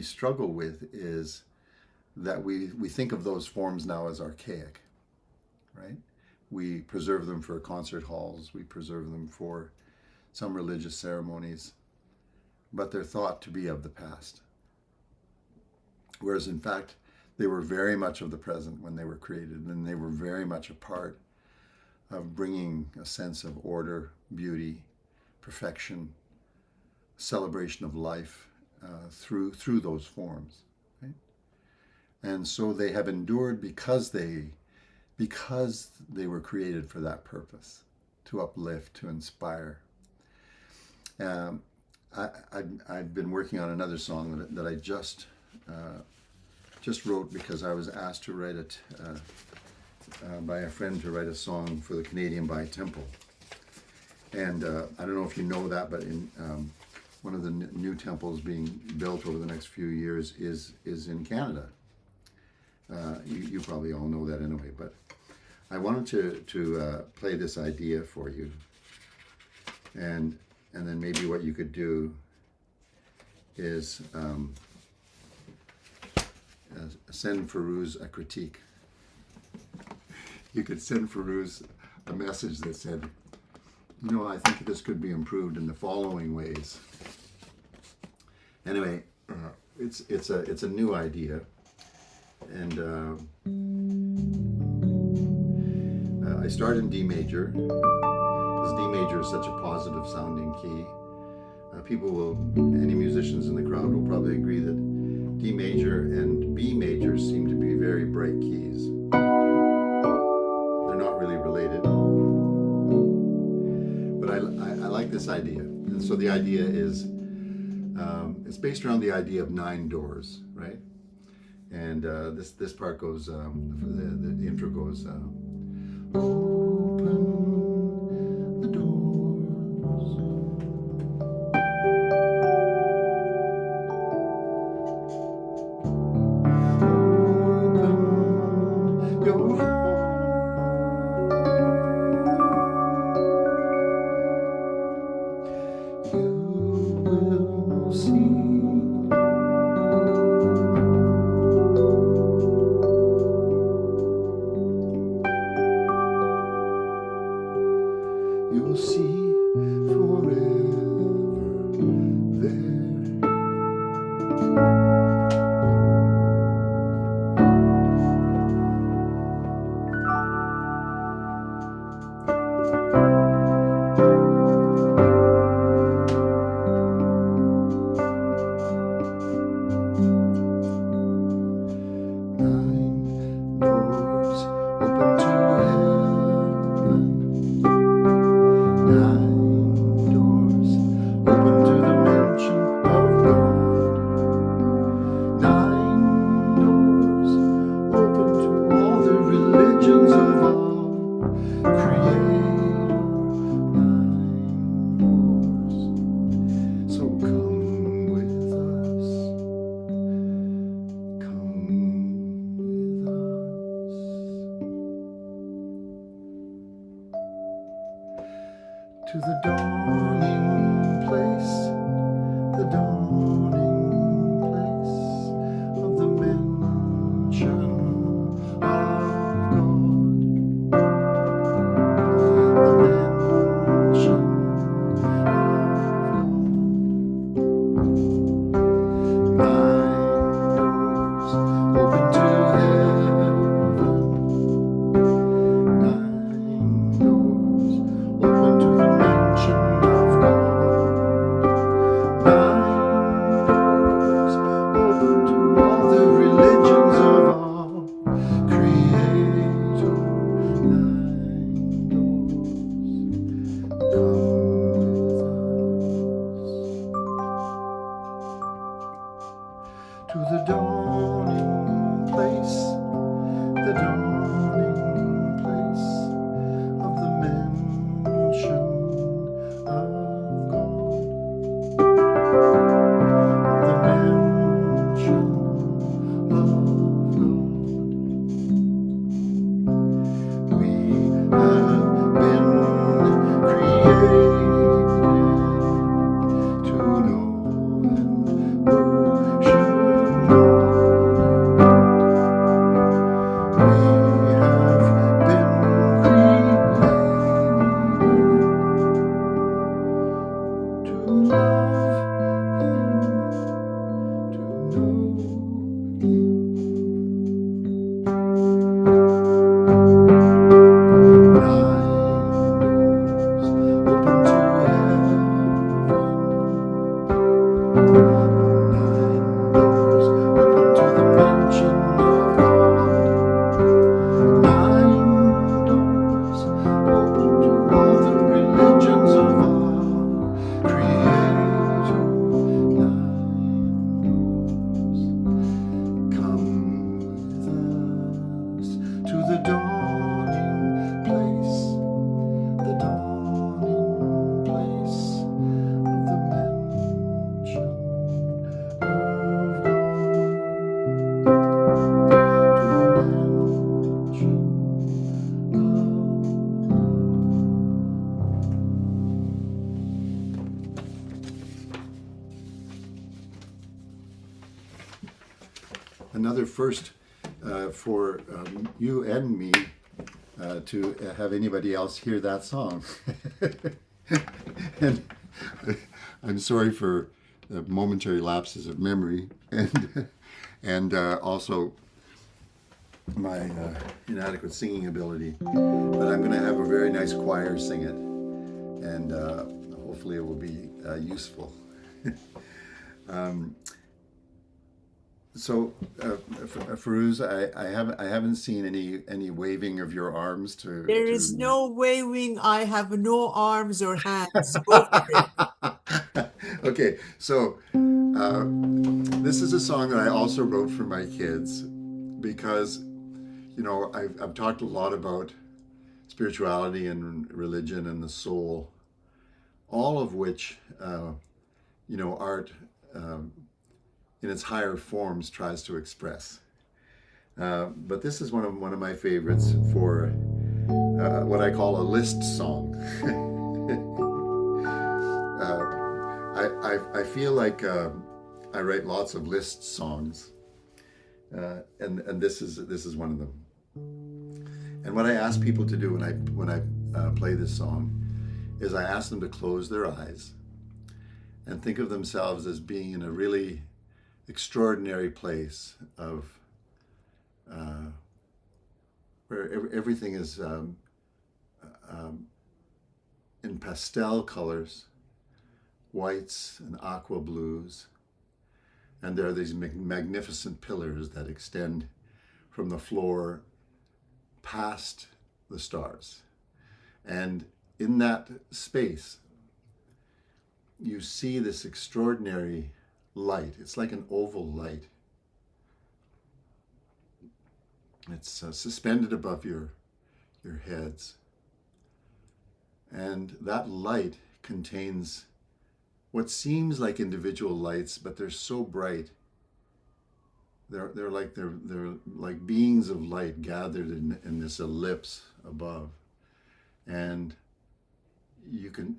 S1: struggle with is that we think of those forms now as archaic, right? We preserve them for concert halls, we preserve them for some religious ceremonies, but they're thought to be of the past. Whereas in fact, they were very much of the present when they were created, and they were very much a part of bringing a sense of order, beauty, perfection, celebration of life through those forms. Right? And so they have endured because they were created for that purpose, to uplift, to inspire. I've been working on another song that I just wrote because I was asked to write it by a friend to write a song for the Canadian Baha'i Temple. And I don't know if you know that, but in one of the new temples being built over the next few years is in Canada. You probably all know that anyway, but I wanted to play this idea for you, and then maybe what you could do is send Feroz a critique. You could send Feroz a message that said, I think this could be improved in the following ways. Anyway, it's a new idea, and I start in D major because D major is such a positive sounding key. Any musicians in the crowd will probably agree that D major and B major seem to be very bright keys. They're not really related, but I like this idea. And so the idea is, it's based around the idea of 9 doors, right? And this part goes, the intro goes, open the doors. Open your heart. You will see. You'll see forever there. Nine doors open to heaven. 9 doors open to the mansion of God. 9 doors open to all the religions of our Creator. 9 doors. So come with us. Come with us. To the dawning place, the dawning place of the mansion of God, the mansion of God. 9 doors open to heaven. 9 doors open to the mansion of God. 9 doors open to all the religions of our Creator. 9 doors. Come with us to the dawning place, the dawning place of the mansion of God, the mansion of God. We have been created to know and worship God. We have been created to love Him, to know Him. 9 doors open to heaven. 9 doors open to the mansion of God. 9 doors open to all the religions of our Creator. another first for you and me to have anybody else hear that song. And I'm sorry for momentary lapses of memory and also my inadequate singing ability. But I'm going to have a very nice choir sing it, and hopefully it will be useful. So, Firuz, I haven't seen any waving of your arms to.
S3: There is no waving. I have no arms or hands. Go for it.
S1: Okay, so this is a song that I also wrote for my kids because, I've talked a lot about spirituality and religion and the soul, all of which, art in its higher forms tries to express. But this is one of my favorites for what I call a list song. I feel like I write lots of list songs, and this is one of them. And what I ask people to do when I play this song is I ask them to close their eyes and think of themselves as being in a really extraordinary place of where everything is in pastel colors, whites and aqua blues, and there are these magnificent pillars that extend from the floor past the stars. And in that space, you see this extraordinary light. It's like an oval light. It's suspended above your heads. And that light contains what seems like individual lights, but they're so bright. They're like beings of light gathered in this ellipse above. And you can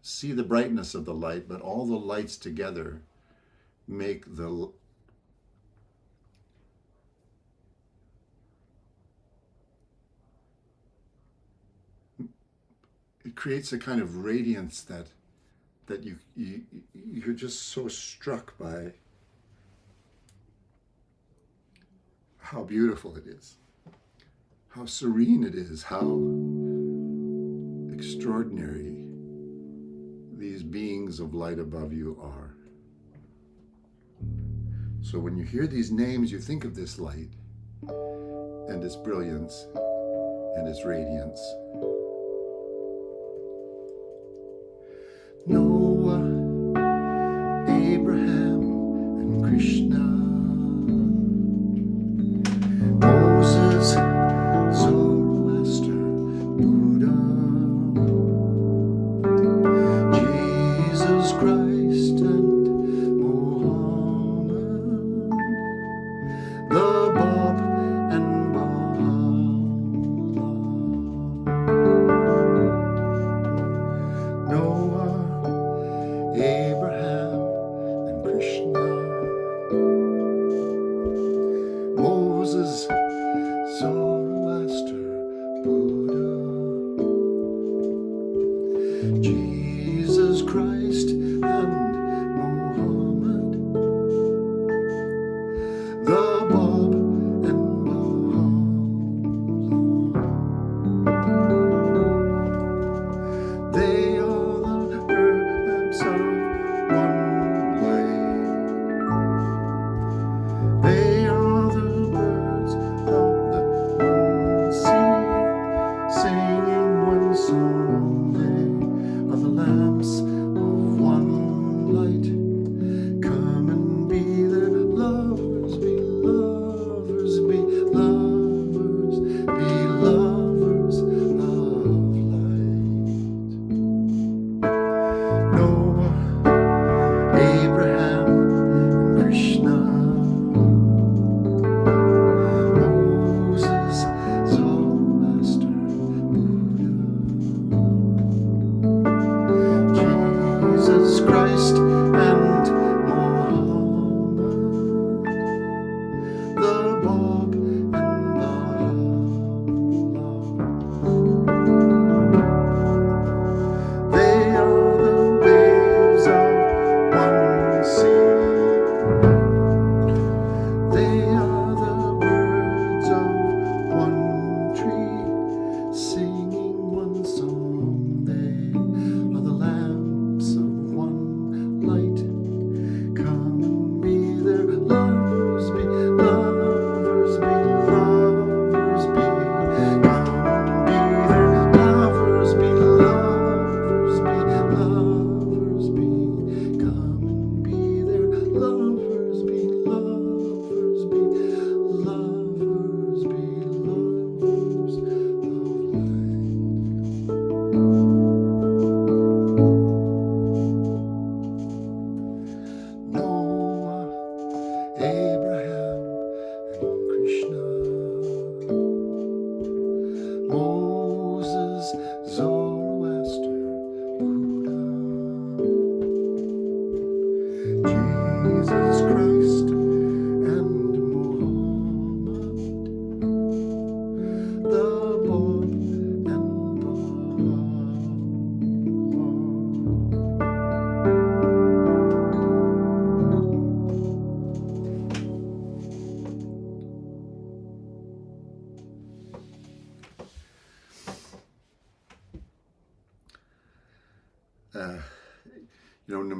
S1: see the brightness of the light, but all the lights together make it creates a kind of radiance that you're just so struck by how beautiful it is, how serene it is, how extraordinary these beings of light above you are. So when you hear these names, you think of this light and its brilliance and its radiance. Noah, Abraham, and Krishna, Moses, Zoroaster, Buddha, Jesus Christ and Mohammed, the Bob and Baha'is, Noah, Abraham, and Krishna, Moses, Zoroaster, Buddha, Jesus Christ and Mohammed, the Bob and Baha'is. They are the herbs of one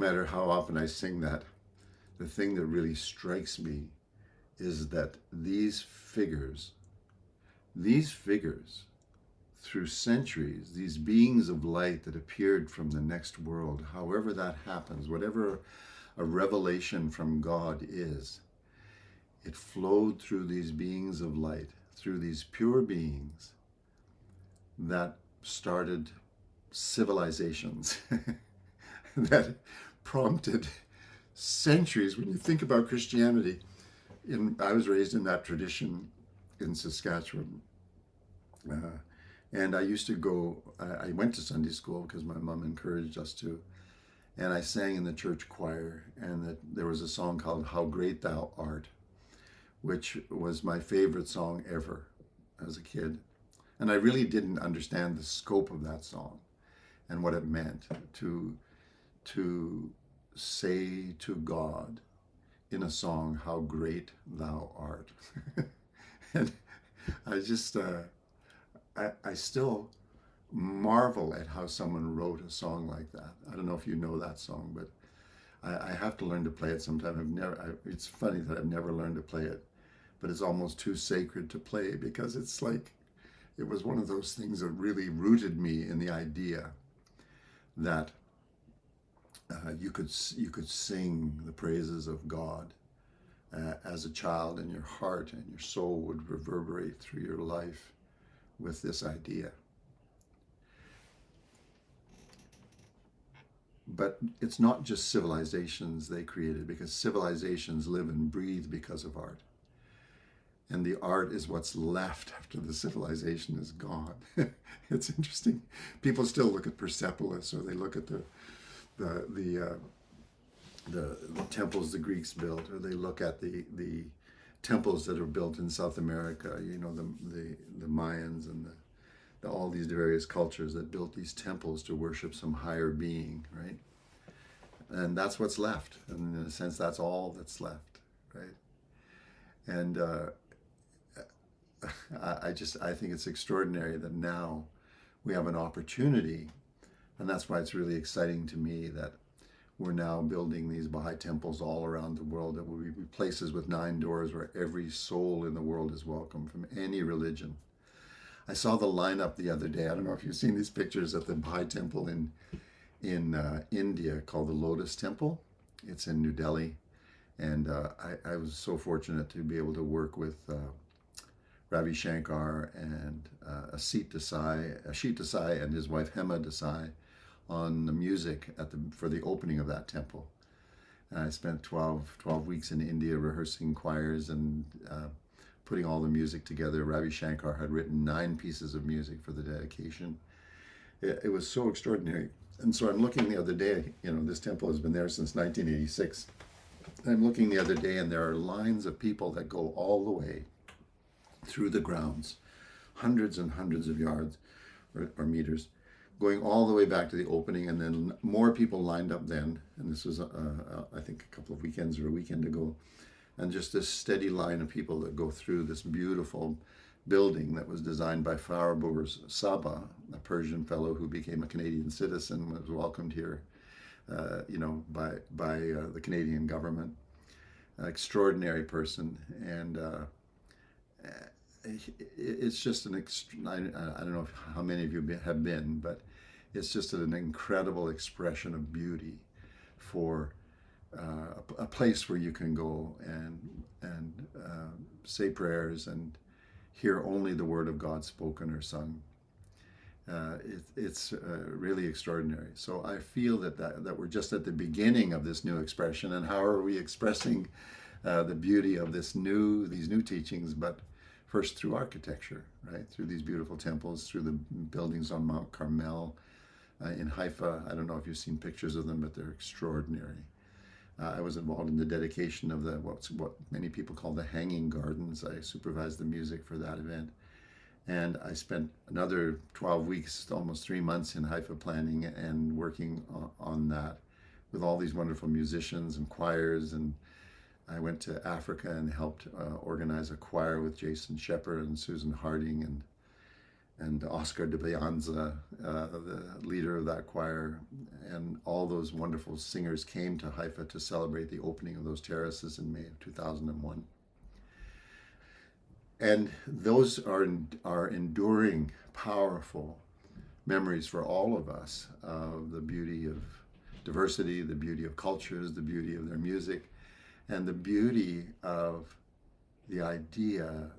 S1: matter how often I sing that, the thing that really strikes me is that these figures, through centuries, these beings of light that appeared from the next world, however that happens, whatever a revelation from God is, it flowed through these beings of light, through these pure beings that started civilizations that prompted centuries. When you think about Christianity, I was raised in that tradition in Saskatchewan. And I used to go, I went to Sunday school because my mom encouraged us to. And I sang in the church choir, and there was a song called How Great Thou Art, which was my favorite song ever as a kid. And I really didn't understand the scope of that song and what it meant to say to God in a song, how great thou art. And I just, I still marvel at how someone wrote a song like that. I don't know if you know that song, but I have to learn to play it sometime. It's funny that I've never learned to play it, but it's almost too sacred to play because it's like, it was one of those things that really rooted me in the idea that you could sing the praises of God as a child, and your heart and your soul would reverberate through your life with this idea. But it's not just civilizations they created, because civilizations live and breathe because of art. And the art is what's left after the civilization is gone. It's interesting. People still look at Persepolis, or they look at the temples the Greeks built, or they look at the temples that are built in South America. You know, the Mayans and all these various cultures that built these temples to worship some higher being, right? And that's what's left. And in a sense, that's all that's left, right? And I think it's extraordinary that now we have an opportunity, and that's why it's really exciting to me that we're now building these Baha'i temples all around the world, that will be places with 9 doors where every soul in the world is welcome from any religion. I saw the lineup the other day. I don't know if you've seen these pictures at the Baha'i temple in India called the Lotus Temple. It's in New Delhi. And I was so fortunate to be able to work with Ravi Shankar and Ashit Desai and his wife Hema Desai on the music for the opening of that temple. And I spent 12 weeks in India rehearsing choirs and putting all the music together. Ravi Shankar had written 9 pieces of music for the dedication. It was so extraordinary. And so I'm looking the other day, this temple has been there since 1986. I'm looking the other day, and there are lines of people that go all the way through the grounds, hundreds and hundreds of yards or meters, going all the way back to the opening, and then more people lined up then. And this was, I think, a couple of weekends or a weekend ago. And just this steady line of people that go through this beautiful building that was designed by Faraburz Sabah, a Persian fellow who became a Canadian citizen, was welcomed here, by the Canadian government. An extraordinary person, and it's just I don't know how many of you have been, but it's just an incredible expression of beauty for a place where you can go and say prayers and hear only the word of God spoken or sung. It's really extraordinary. So I feel that we're just at the beginning of this new expression. And how are we expressing the beauty of these new teachings? But first through architecture, right? Through these beautiful temples, through the buildings on Mount Carmel in Haifa. I don't know if you've seen pictures of them, but they're extraordinary. I was involved in the dedication of what many people call the Hanging Gardens. I supervised the music for that event. And I spent another 12 weeks, almost 3 months in Haifa planning and working on that with all these wonderful musicians and choirs. And I went to Africa and helped organize a choir with Jason Shepard and Susan Harding. and Oscar de Beanza, the leader of that choir, and all those wonderful singers came to Haifa to celebrate the opening of those terraces in May of 2001. And those are enduring, powerful memories for all of us of the beauty of diversity, the beauty of cultures, the beauty of their music, and the beauty of the idea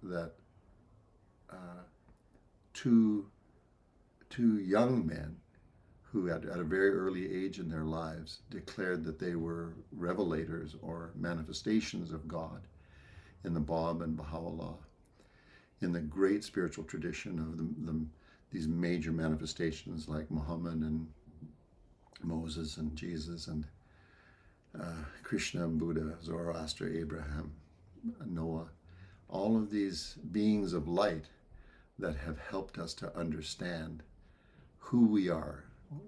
S1: that two young men who at a very early age in their lives declared that they were revelators or manifestations of God in the Bab and Baha'u'llah, in the great spiritual tradition of these major manifestations like Muhammad and Moses and Jesus and Krishna and Buddha, Zoroaster, Abraham, Noah, all of these beings of light that have helped us to understand who we are,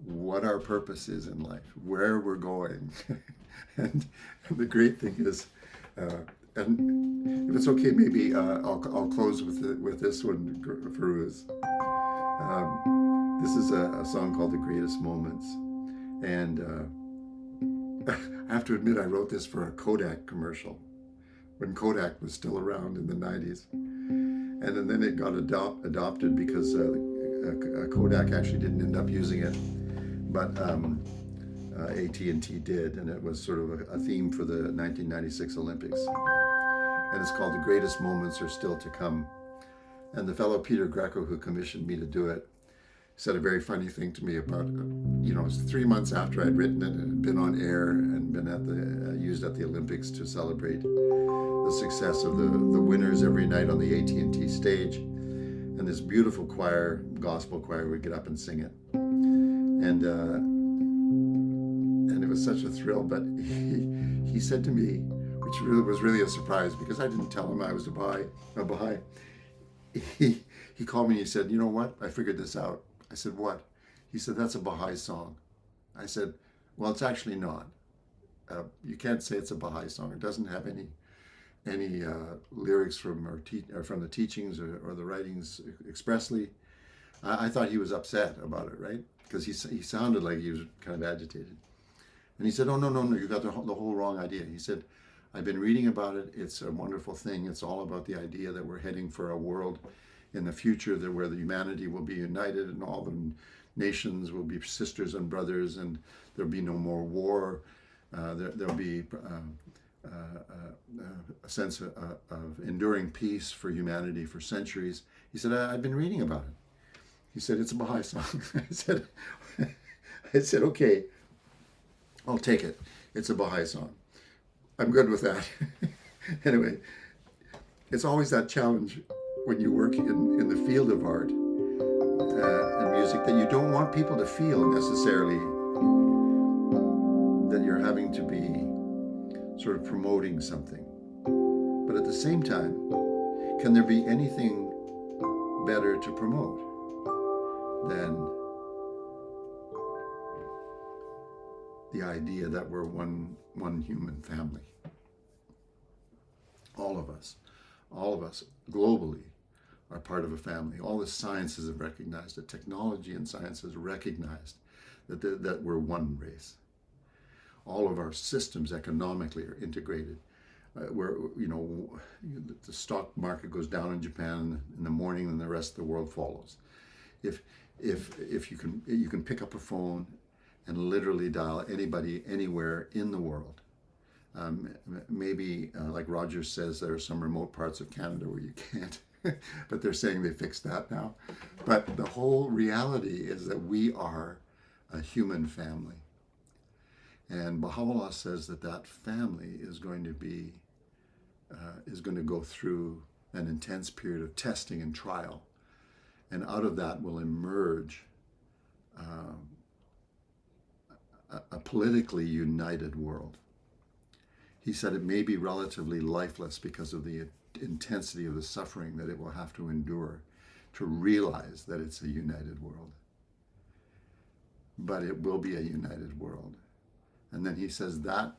S1: what our purpose is in life, where we're going. and the great thing is, and if it's okay, maybe I'll close with this one, Ferouz. This is a song called The Greatest Moments. And I have to admit, I wrote this for a Kodak commercial when Kodak was still around in the 90s. And then it got adopted because Kodak actually didn't end up using it, but AT&T did, and it was sort of a theme for the 1996 Olympics. And it's called The Greatest Moments Are Still to Come. And the fellow Peter Greco, who commissioned me to do it, said a very funny thing to me about, it was 3 months after I'd written it and it had been on air and been used at the Olympics to celebrate the success of the winners every night on the AT&T stage. And this beautiful choir, gospel choir, would get up and sing it. And it was such a thrill, but he said to me, which was really a surprise because I didn't tell him I was a Baha'i. He called me and he said, "You know what? I figured this out." I said, "What?" He said, "That's a Baha'i song." I said, "Well, it's actually not. You can't say it's a Baha'i song. It doesn't have any lyrics from the teachings or the writings expressly." I thought he was upset about it, right? Because he sounded like he was kind of agitated. And he said, "Oh, no, you got the whole wrong idea." He said, "I've been reading about it. It's a wonderful thing. It's all about the idea that we're heading for a world in the future where the humanity will be united and all the nations will be sisters and brothers and there'll be no more war. There'll be a sense of enduring peace for humanity for centuries." He said, "I've been reading about it." He said, "It's a Baha'i song." I said, "Okay, I'll take it. It's a Baha'i song. I'm good with that." Anyway, it's always that challenge when you work in the field of art and music that you don't want people to feel necessarily that you're having to be sort of promoting something. But at the same time, can there be anything better to promote than the idea that we're one human family? All of us globally are part of a family. All the sciences have recognized it. Technology and science has recognized that we're one race. All of our systems economically are integrated. Where the stock market goes down in Japan in the morning, and the rest of the world follows. If you can pick up a phone and literally dial anybody anywhere in the world. Maybe like Roger says, there are some remote parts of Canada where you can't, but they're saying they fixed that now. But the whole reality is that we are a human family. And Baha'u'llah says that family is going to go through an intense period of testing and trial. And out of that will emerge a politically united world. He said it may be relatively lifeless because of the intensity of the suffering that it will have to endure to realize that it's a united world. But it will be a united world. And then he says that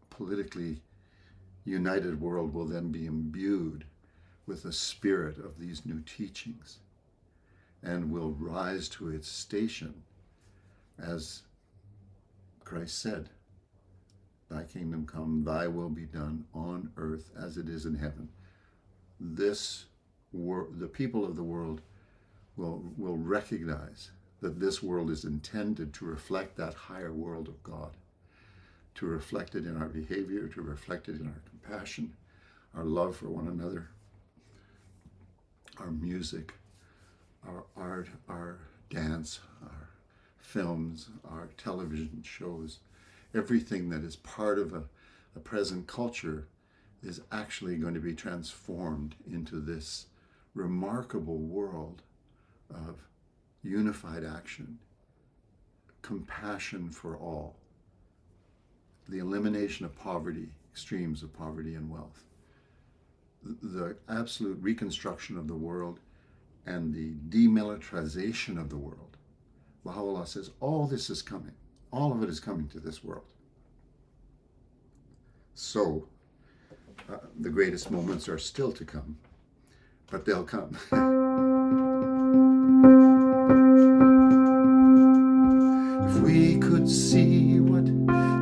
S1: politically united world will then be imbued with the spirit of these new teachings and will rise to its station as Christ said, thy kingdom come, thy will be done on earth as it is in heaven. The people of the world will recognize that this world is intended to reflect that higher world of God, to reflect it in our behavior, to reflect it in our compassion, our love for one another, our music, our art, our dance, our films, our television shows. Everything that is part of a present culture is actually going to be transformed into this remarkable world of unified action, compassion for all, the elimination of poverty, extremes of poverty and wealth, the absolute reconstruction of the world and the demilitarization of the world. Baha'u'llah says all this is coming. All of it is coming to this world. So, the greatest moments are still to come, but they'll come. If we could see what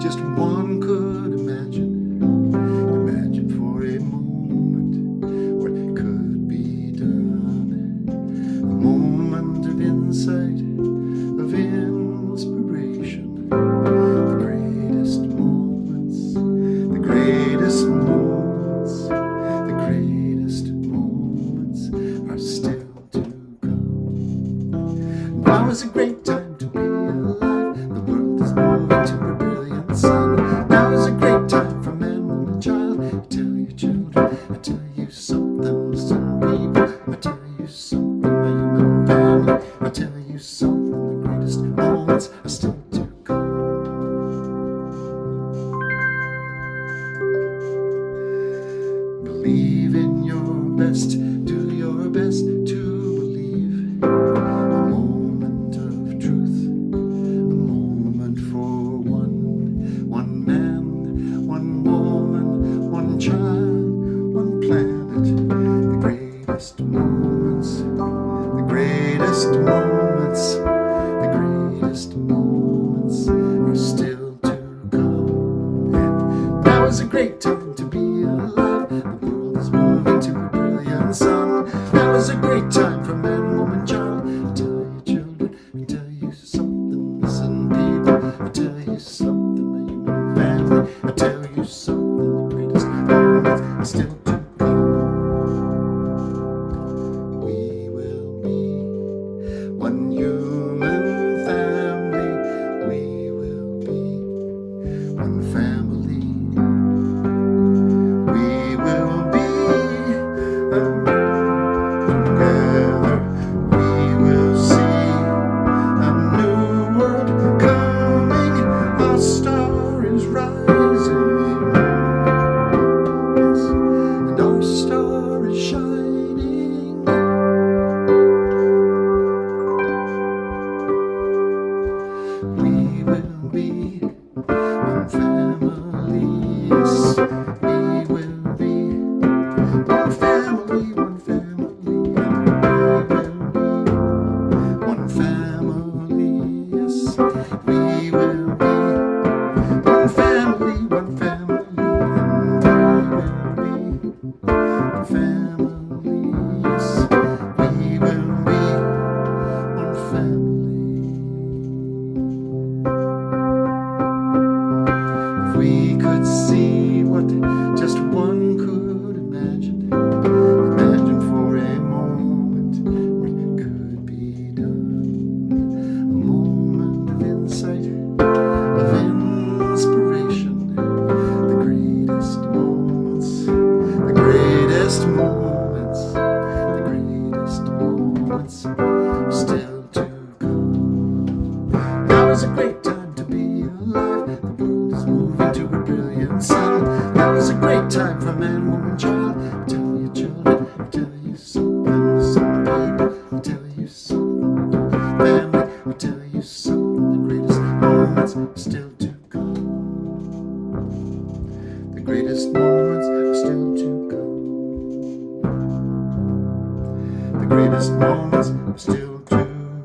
S1: just one could imagine, imagine for a moment what could be done. A moment of insight, of inspiration, the greatest moments, the greatest moments, the greatest moments are still to come. Now is a great time to be alive. The world is moving to a brilliant sun. Now is a great time for man, woman, child. I tell you, children, I tell you something, listen, people. I tell you something, my human family. I tell you something, the greatest moments are still to come. Believe in your best, do your best to believe. A moment of truth, a moment for one man, one woman, one child, one planet. The greatest moments, the greatest moments, the greatest moments are still to come. And now is a great time to be alive. The world is moving to a brilliant sun. Now is a great time for man, woman, child. I tell you, children, I tell you something, listen, people. I tell you something, my human family. I tell you something, the greatest moments are still to come. We will be one human family. We will be one family. We will be together. We will see a new world coming. Our star is rising. Yes, and our star is shining. We will be one family. Yes, we will be one family, one family. We will be one family. Yes, we will be one family, one family. We will be one family. Yes, we will be one family. If we could see what just one could imagine, imagine for a moment what could be done. A moment of insight, of inspiration, the greatest moments, the greatest moments, the greatest moments are still to come. Now is a great time to be alive. The world is moving to a brilliant sun. Now is a great time for man, woman, child. I tell you, children, I tell you something, some people. I tell you something, family. I tell you something, the greatest moments are still to come. The greatest moments are still to come. best moments are still to come.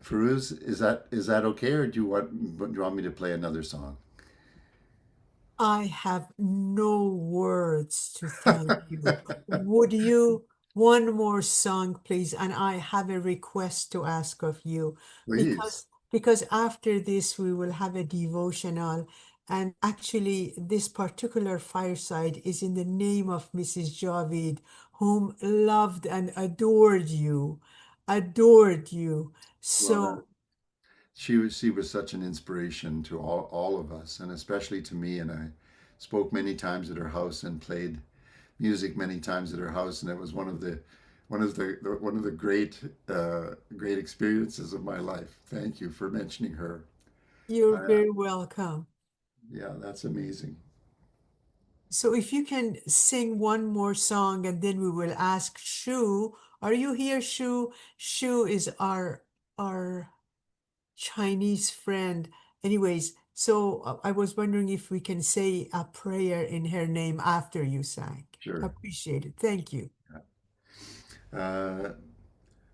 S1: Firuz, is that okay, or do you want me to play another song?
S3: I have no words to thank you. Would you one more song, please? And I have a request to ask of you
S1: Please.
S3: because after this we will have a devotional, and actually this particular fireside is in the name of Mrs. Javid, whom loved and adored you, adored you.
S1: Well, that
S3: So
S1: she was such an inspiration to all of us, and especially to me. And I spoke many times at her house and played music many times at her house, and it was one of the great experiences of my life. Thank you for mentioning her.
S3: you're
S1: I,
S3: very welcome.
S1: yeah, that's amazing.
S3: So if you can sing one more song and then we will ask Shu. Are you here, Shu? Shu is our Chinese friend. Anyways, so I was wondering if we can say a prayer in her name after you sang.
S1: Sure.
S3: Appreciate it. Thank you.
S1: Uh,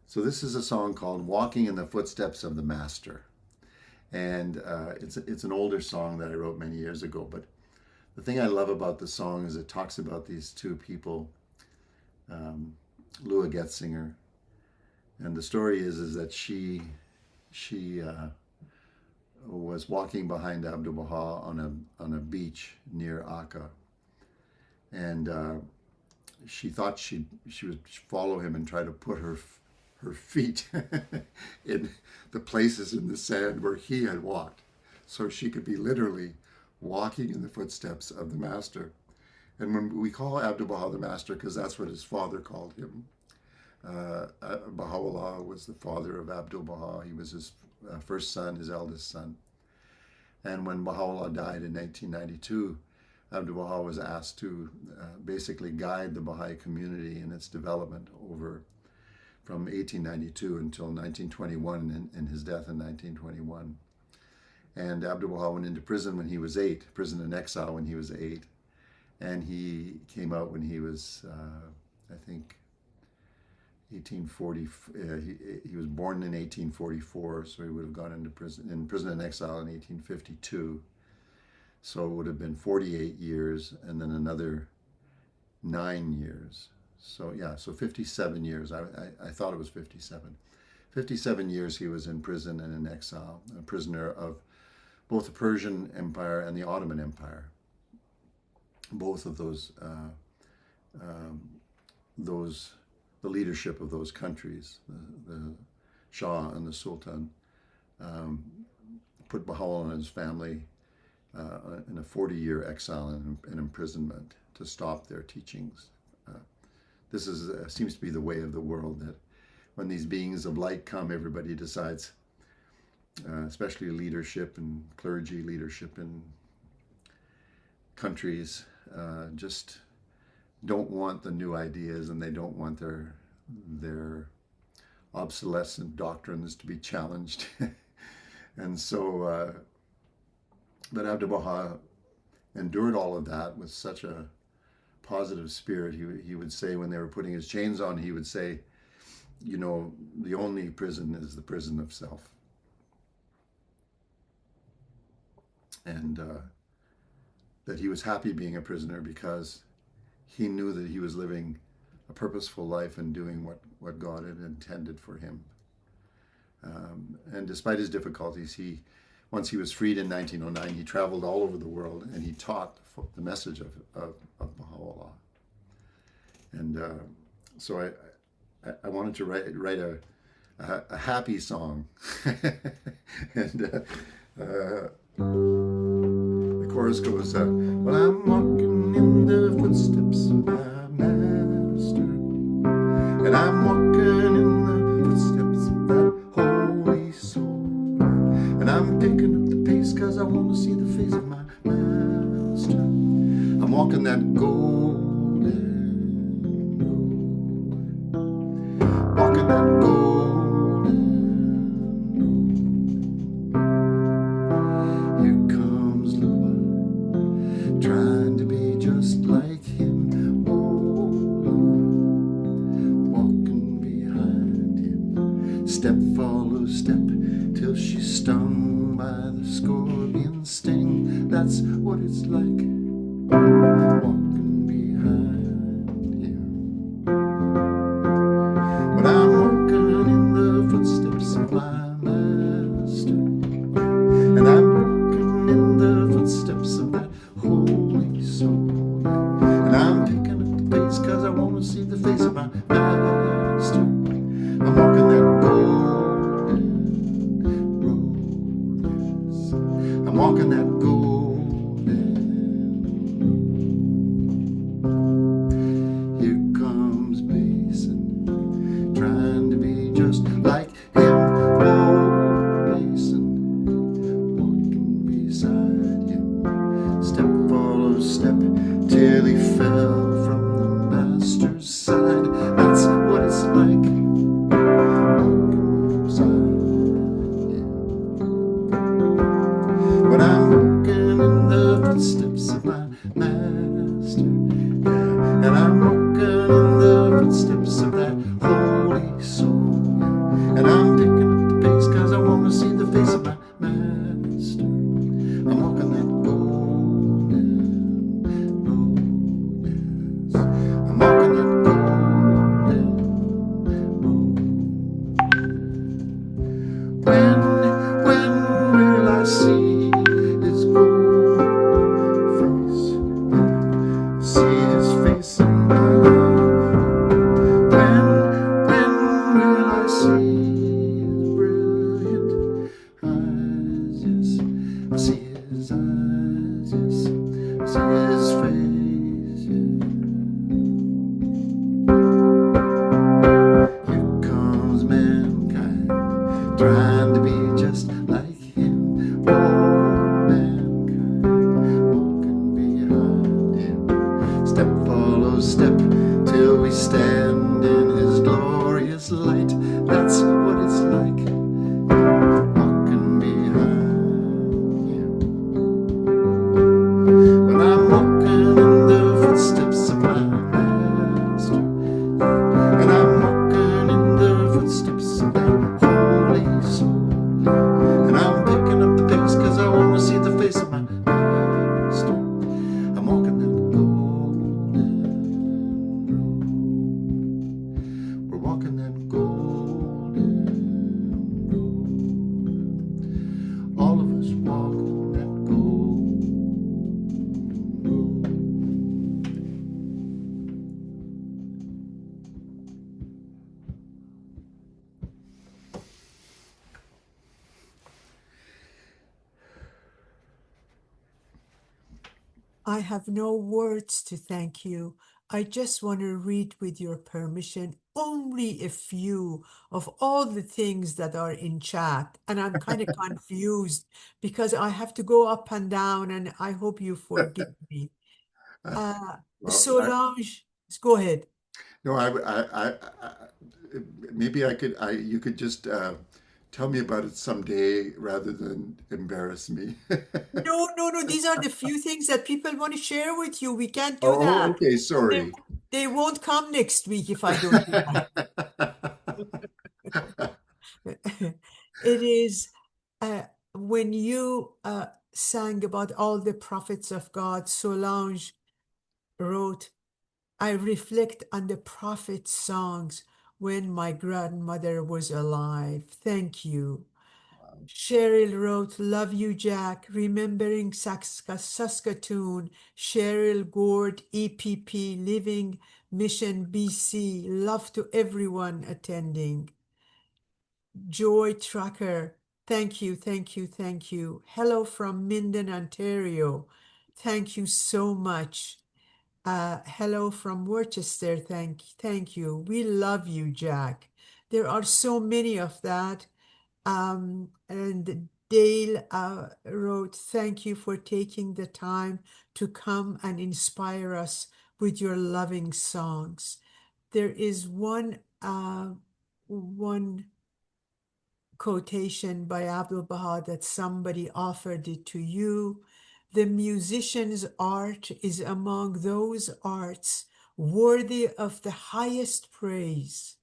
S1: so this is a song called "Walking in the Footsteps of the Master," and it's an older song that I wrote many years ago. But the thing I love about the song is it talks about these two people, Lua Getzinger, and the story is that she was walking behind Abdu'l Baha on a beach near Akka, and she thought she would follow him and try to put her feet in the places in the sand where he had walked, so she could be literally walking in the footsteps of the master. And when we call Abdu'l Baha the master, because that's what his father called him, Baha'u'llah was the father of Abdu'l Baha. He was his first son, his eldest son. And when Baha'u'llah died in 1992, Abdu'l Baha was asked to basically guide the Baha'i community in its development over from 1892 until 1921, and his death in 1921. And Abdu'l Baha went into prison when he was 8, prison in exile when he was 8, and he came out when he was, I think, 1840. He was born in 1844, so he would have gone into prison in exile in 1852. So it would have been 48 years, and then another 9 years. So yeah, so 57 years. I thought it was 57. 57 years he was in prison and in exile, a prisoner of both the Persian Empire and the Ottoman Empire. Both of the leadership of those countries, the Shah and the Sultan, put Baha'u'llah and his family in a 40-year exile and imprisonment to stop their teachings. This seems to be the way of the world, that when these beings of light come, everybody decides, especially leadership and clergy leadership in countries, just don't want the new ideas, and they don't want their obsolescent doctrines to be challenged. And so, but Abdu'l Baha endured all of that with such a positive spirit. He would say, when they were putting his chains on, he would say, you know, the only prison is the prison of self. And that he was happy being a prisoner because he knew that he was living a purposeful life and doing what God had intended for him. And despite his difficulties, once he was freed in 1909, he traveled all over the world and he taught the message of Baha'u'llah. And so I wanted to write a happy song. And the chorus goes, well, I'm walking in the footsteps of my master, and I'm walking in the footsteps of that holy soul, and I'm picking up the pace because I want to see the face of my master. I'm walking that golden road, walking that golden Here comes Lua, trying to be just like him. Oh, walking behind him. Step follows step till she's stung by the scorpion's sting. That's what it's like walking behind him. But I'm walking in the footsteps of my master, and I'm walking in the footsteps of that holy soul. And I'm picking up the pace cause I want to see the face of my master. I'm walking that golden road, yes. I'm walking that golden road. Here comes Basin, trying to be just like him. Oh, Basin, walking beside him. Step follows step till he fell from the master's side. That's what it's like walking beside him. But I'm walking in the footsteps of my master, yeah. And I'm walking in the footsteps of that holy soul, yeah. And I'm picking up the pace cause I want to see the face of my master. I'm walking that golden road, yes. I'm walking that golden road. When will I see his golden face? See his face in my life. When will I see his brilliant eyes? Yes, I see his eyes. Yes, I see his face. Yeah. Here comes mankind, trying to be just like him. Oh, mankind, walking behind him. Step follows step till we stand in his glorious light. That's what it's like walking behind him. When I'm walking in the footsteps of my master, and I'm walking in the footsteps of that holy soul, and I'm picking up the pace cause I want to see the face of my master. I'm walking that golden road. We're walking that golden road. All of us walking that golden road.
S3: I have no words to thank you. I just want to read, with your permission, only a few of all the things that are in chat. And I'm kind of confused because I have to go up and down, and I hope you forgive me.
S1: Well,
S3: Solange, go ahead.
S1: no, maybe you could just tell me about it someday rather than embarrass me.
S3: No. These are the few things that people want to share with you. We can't do
S1: Oh,
S3: that.
S1: okay,
S3: They,
S1: sorry.
S3: they won't come next week if I don't do that. It is when you sang about all the prophets of God, Solange wrote, I reflect on the prophet songs when my grandmother was alive. Thank you. Cheryl wrote, Love you, Jack. Remembering Saskatoon. Cheryl Gord, EPP, Living Mission, BC. Love to everyone attending. Joy Tracker, thank you, thank you, thank you. Hello from Minden, Ontario. Thank you so much. Hello from Worcester. Thank you. We love you, Jack. There are so many of that. And Dale wrote, thank you for taking the time to come and inspire us with your loving songs. There is one quotation by Abdul Baha that somebody offered it to you. The musician's art is among those arts worthy of the highest praise,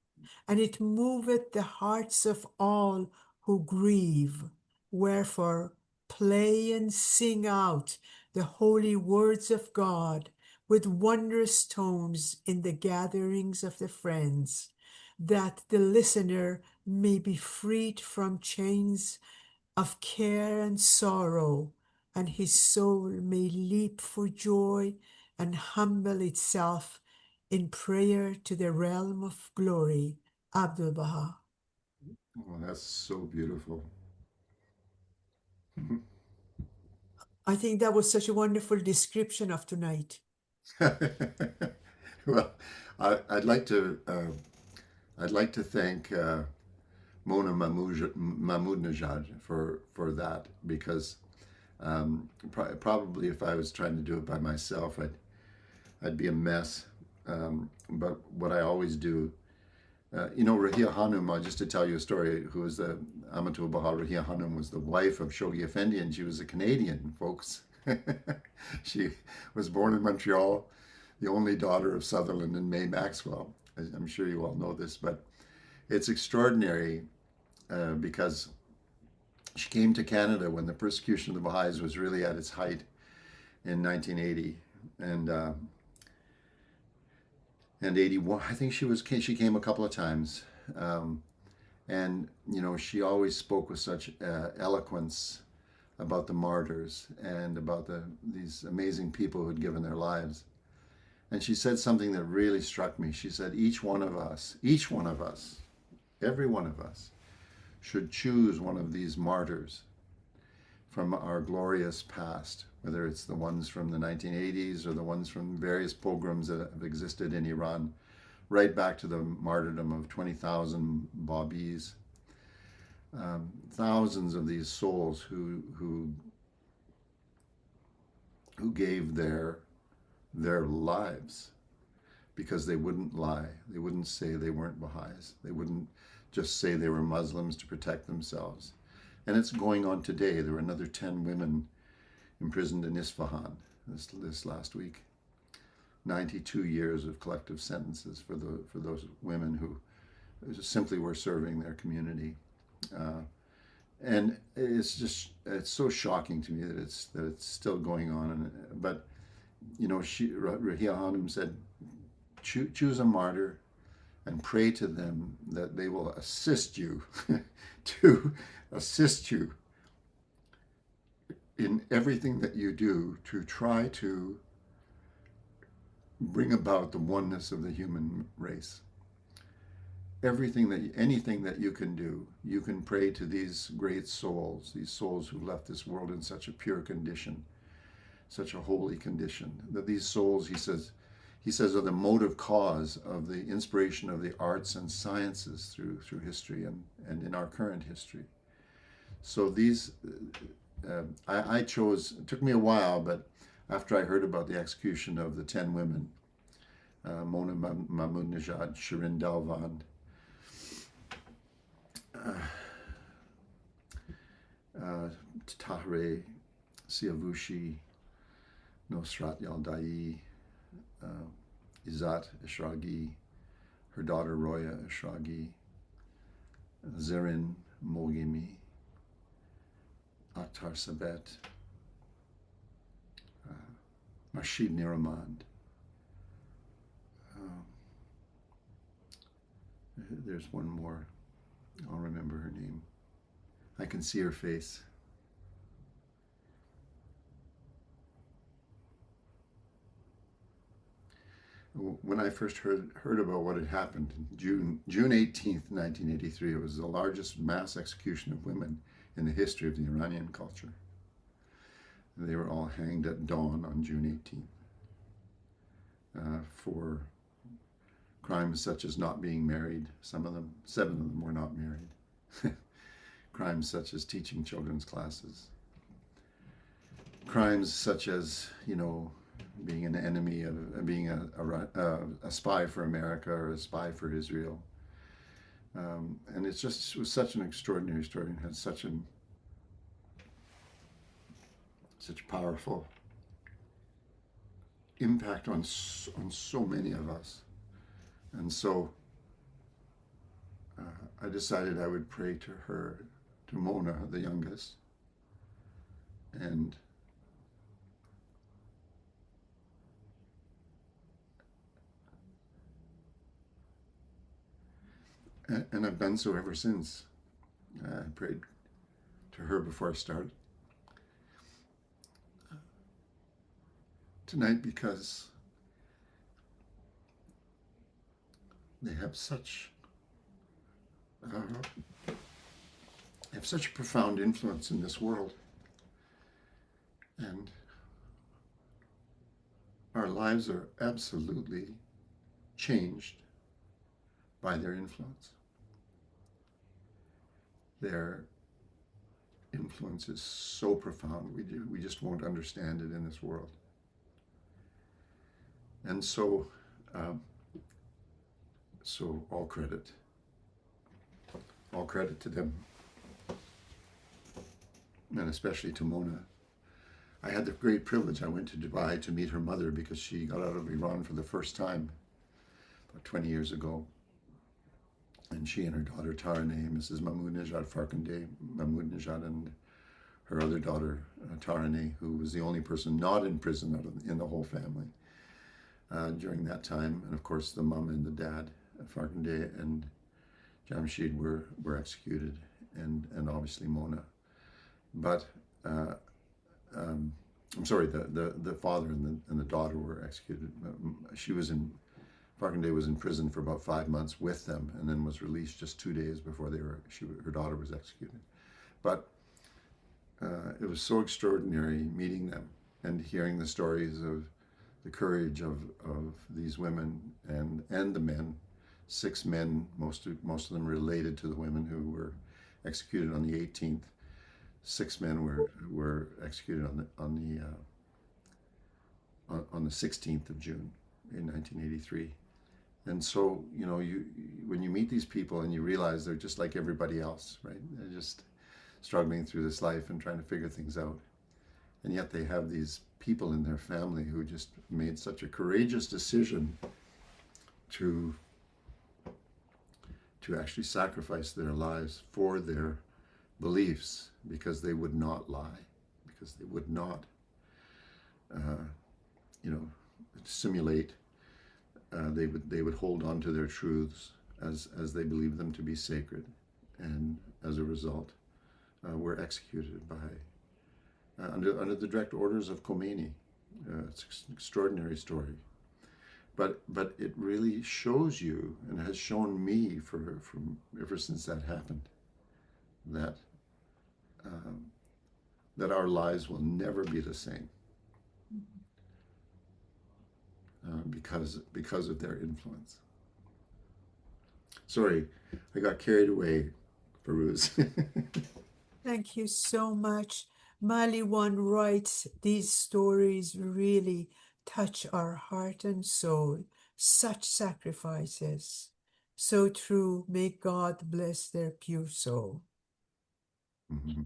S3: and it moveth the hearts of all who grieve. Wherefore, play and sing out the holy words of God with wondrous tones in the gatherings of the friends, that the listener may be freed from chains of care and sorrow, and his soul may leap for joy and humble itself in prayer to the realm of glory. Abdul Baha.
S1: Oh, that's so beautiful.
S3: I think that was such a wonderful description of tonight.
S1: Well, I'd like to thank Mona Mahmoudnejad for that, because probably if I was trying to do it by myself, I'd be a mess. But what I always do, Rahia Hanum, just to tell you a story, who was the Amatul Baha, Rahia Hanum was the wife of Shoghi Effendi, and she was a Canadian, folks. She was born in Montreal, the only daughter of Sutherland and May Maxwell. I'm sure you all know this, but it's extraordinary because she came to Canada when the persecution of the Baha'is was really at its height in 1980 and 81. I think she came a couple of times, and she always spoke with such eloquence about the martyrs and about these amazing people who had given their lives. And she said something that really struck me. She said, each one of us, every one of us, should choose one of these martyrs from our glorious past, whether it's the ones from the 1980s or the ones from various pogroms that have existed in Iran, right back to the martyrdom of 20,000 Baha'is. Thousands of these souls who gave their lives because they wouldn't lie. They wouldn't say they weren't Baha'is. They wouldn't just say they were Muslims to protect themselves. And it's going on today. There were another 10 women imprisoned in Isfahan this last week. 92 years of collective sentences for those women who simply were serving their community. And it's so shocking to me that it's still going on. But Rahia Hanum said, choose a martyr and pray to them that they will assist you to assist you in everything that you do to try to bring about the oneness of the human race. Anything that you can do, you can pray to these great souls, these souls who left this world in such a pure condition, such a holy condition, that these souls, he says, are the motive cause of the inspiration of the arts and sciences through history and in our current history. So these, I chose, it took me a while, but after I heard about the execution of the 10 women, Mona Mahmoudnejad, Shirin Dalvand, Tahre Siavushi, Nosrat Yaldai, Izzat Eshraghi, her daughter Roya Eshraghi, Zerin Mogimi, Akhtar Sabet, Rashid Niramand. There's one more. I'll remember her name. I can see her face. When I first heard about what had happened, June 18th, 1983, it was the largest mass execution of women in the history of the Iranian culture. They were all hanged at dawn on June 18th for crimes such as not being married. 7 of them were not married. Crimes such as teaching children's classes. Crimes such as, being an enemy of being a spy for America or a spy for Israel. And it was such an extraordinary story and had such powerful impact on so many of us. And so I decided I would pray to her, to Mona, the youngest, and I've done so ever since. I prayed to her before I started tonight because they have such a profound influence in this world, and our lives are absolutely changed by their influence. Their influence is so profound, we just won't understand it in this world. And so all credit to them, and especially to Mona. I had the great privilege, I went to Dubai to meet her mother because she got out of Iran for the first time about 20 years ago. And she and her daughter Taraneh, Mrs. Mahmoud-Nejad Farkhande Mahmoud-Nejad, and her other daughter Taraneh, who was the only person not in prison in the whole family during that time. And of course the mom and the dad, Farkhande and Jamshid, were executed, and obviously Mona. But I'm sorry, the father and the daughter were executed. Farkhande was in prison for about 5 months with them, and then was released just 2 days before her daughter was executed. But it was so extraordinary meeting them and hearing the stories of the courage of these women and the men. 6 men, most of them related to the women who were executed on the 18th. 6 men were executed on the 16th of June in 1983. And so, when you meet these people and you realize they're just like everybody else, right? They're just struggling through this life and trying to figure things out. And yet they have these people in their family who just made such a courageous decision to actually sacrifice their lives for their beliefs, because they would not lie, because they would not, simulate. They would hold on to their truths as they believed them to be sacred, and as a result, were executed by under the direct orders of Khomeini. It's an extraordinary story, but it really shows you, and has shown me from ever since that happened, that our lives will never be the same because of their influence. Sorry, I got carried away, Farouz.
S3: Thank you so much. Mali One writes, these stories really touch our heart and soul. Such sacrifices. So true. May God bless their pure soul.
S1: Mm-hmm.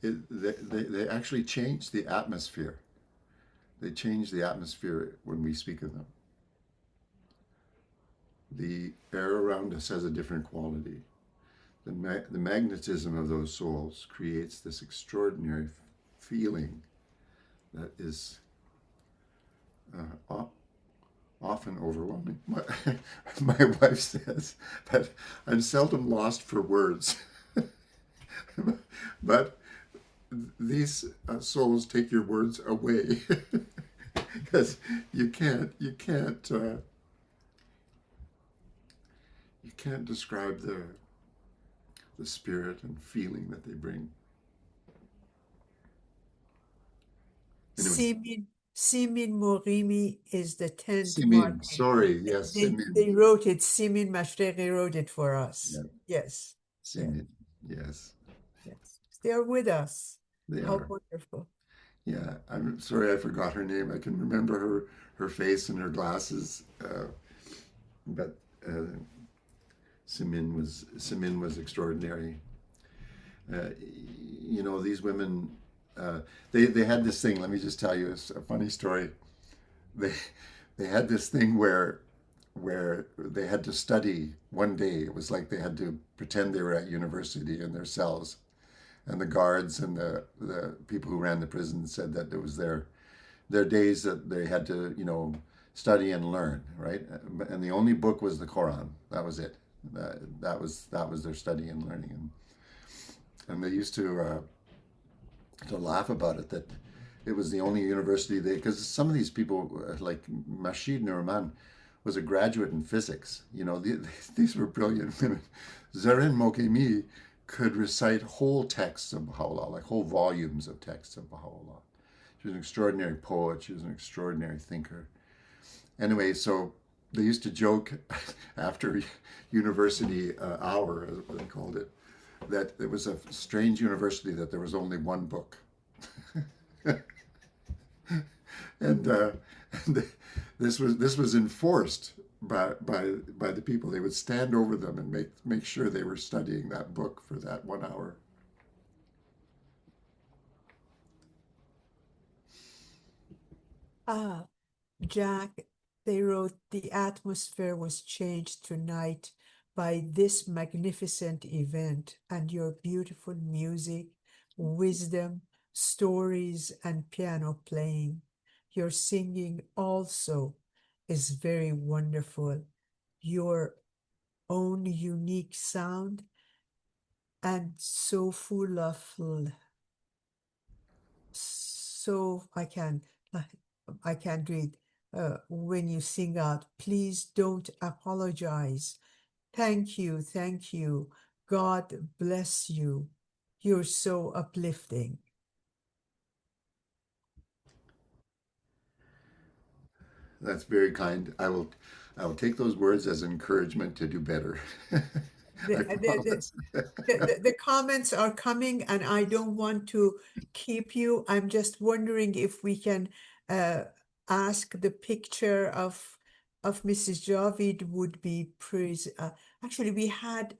S1: They actually change the atmosphere. They change the atmosphere when we speak of them. The air around us has a different quality. The magnetism of those souls creates this extraordinary feeling that is often overwhelming. My wife says that I'm seldom lost for words, but these souls take your words away because you can't describe the spirit and feeling that they bring. Anyway.
S3: Simin Morimi is the 10th
S1: Simin,
S3: martyr.
S1: sorry, yes, Simin.
S3: They wrote it. Simin Mashteri wrote it for us.
S1: Yeah.
S3: Yes.
S1: Simin, yes.
S3: They are with us.
S1: They
S3: How
S1: are.
S3: wonderful.
S1: Yeah, I'm sorry I forgot her name. I can remember her face and her glasses. but Simin was extraordinary. You know, these women, they had this thing. Let me just tell you a funny story. They they had this thing where they had to study one day. It was like they had to pretend they were at university in their cells, and the guards and the people who ran the prison said that it was their days that they had to, you know, study and learn, right? And the only book was the Quran. That was it. That was their study and learning, and they used to laugh about it, that it was the only university they, because some of these people like Mashid Nurman was a graduate in physics. You know, these were brilliant women. Zarin Mokemi could recite whole texts of Baha'u'llah, like whole volumes of texts of Baha'u'llah. She was an extraordinary poet. She was an extraordinary thinker. Anyway, so they used to joke after university hour, as what they called it, that it was a strange university that there was only one book. and this was enforced by the people. They would stand over them and make sure they were studying that book for that 1 hour.
S3: Jack, they wrote, the atmosphere was changed tonight by this magnificent event and your beautiful music, wisdom, stories, and piano playing. Your singing also is very wonderful. Your own unique sound and so full of, so I can't read when you sing out. Please don't apologize. Thank you. Thank you. God bless you. You're so uplifting.
S1: That's very kind. I will take those words as encouragement to do better.
S3: The,
S1: I
S3: the,
S1: promise.
S3: the comments are coming, and I don't want to keep you. I'm just wondering if we can ask the picture of Mrs. Javid would be praise. Actually, we had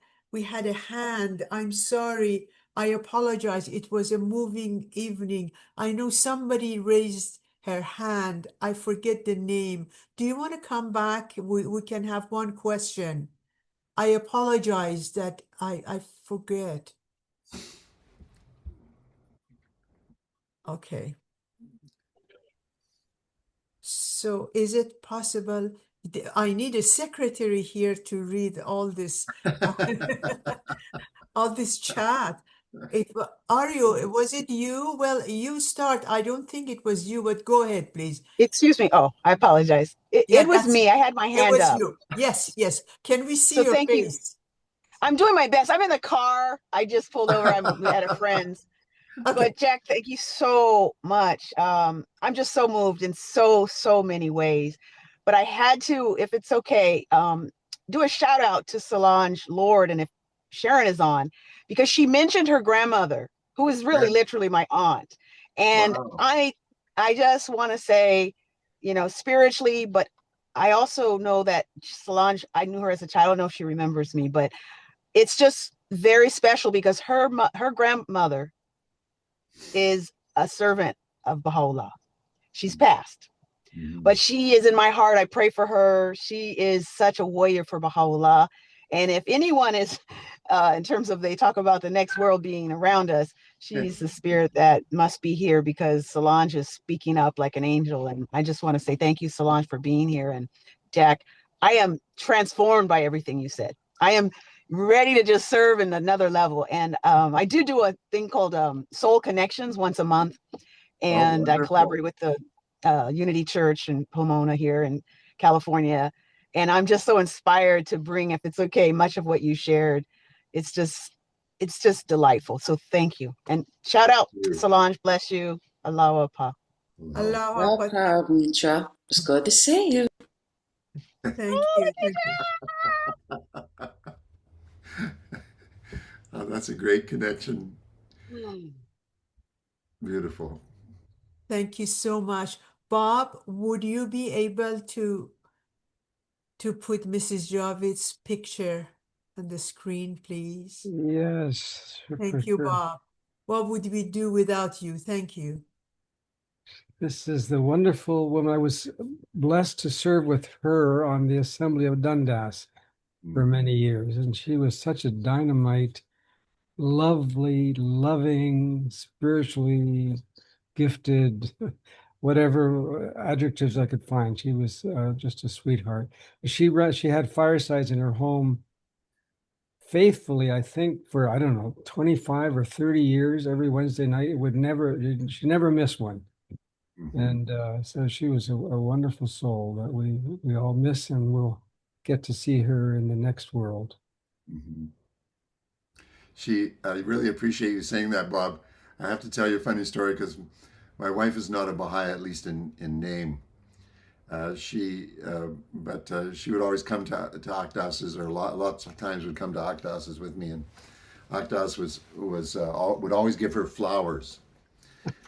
S3: a hand. I'm sorry. I apologize. It was a moving evening. I know somebody raised her hand. I forget the name. Do you want to come back? We can have one question. I apologize that I forget. Okay. So is it possible? I need a secretary here to read all this, all this chat. Was it you? Well, you start. I don't think it was you, but go ahead, please.
S6: Excuse me. Oh, I apologize.
S3: Yeah,
S6: It was me. I had my
S3: it
S6: hand
S3: was
S6: up.
S3: you. Yes, yes. Can we see
S6: So
S3: your
S6: thank you.
S3: face?
S6: I'm doing my best. I'm in the car. I just pulled over. I'm at a friend's.
S3: Okay.
S6: But Jack, thank you so much. I'm just so moved in so many ways. But I had to, if it's okay, do a shout out to Solange Lord, and if Sharon is on, because she mentioned her grandmother, who is really
S1: Yes.
S6: literally my aunt. And
S1: Wow.
S6: I just want to say, you know, spiritually, but I also know that Solange, I knew her as a child. I don't know if she remembers me, but it's just very special because her grandmother is a servant of Baha'u'llah. She's passed, but she is in my heart. I pray for her. She is such a warrior for Baha'u'llah. And if anyone is, in terms of they talk about the next world being around us, she's the spirit that must be here because Solange is speaking up like an angel. And I just want to say thank you, Solange, for being here. And Jack, I am transformed by everything you said. I am ready to just serve in another level. And I do a thing called Soul Connections once a month. And I collaborate with the Unity Church in Pomona here in California. And I'm just so inspired to bring, if it's okay, much of what you shared. It's just delightful. So thank you. And shout out Solange, bless you. Allahu Akbar.
S3: Allah,
S2: Welcome, Chuck. It's good to see you.
S3: thank you. Thank you.
S1: Oh, that's a great connection. Beautiful.
S3: Thank you so much. Bob, would you be able to to put Mrs. Javid's picture on the screen, please?
S5: Yes, for
S3: Thank you,
S5: sure.
S3: Bob. What would we do without you? Thank you.
S5: This is the wonderful woman. I was blessed to serve with her on the Assembly of Dundas for many years, and she was such a dynamite, lovely, loving, spiritually gifted, whatever adjectives I could find. She was just a sweetheart. She had firesides in her home faithfully, I think, for I don't know, 25 or 30 years every Wednesday night. She never missed one. And so she was a wonderful soul that we all miss, and we'll get to see her in the next world.
S1: I really appreciate you saying that, Bob. I have to tell you a funny story because my wife is not a Baha'i, at least in name. But she would always come to Akdas's, or lots of times would come to Akdas's with me, and Akdas would always give her flowers.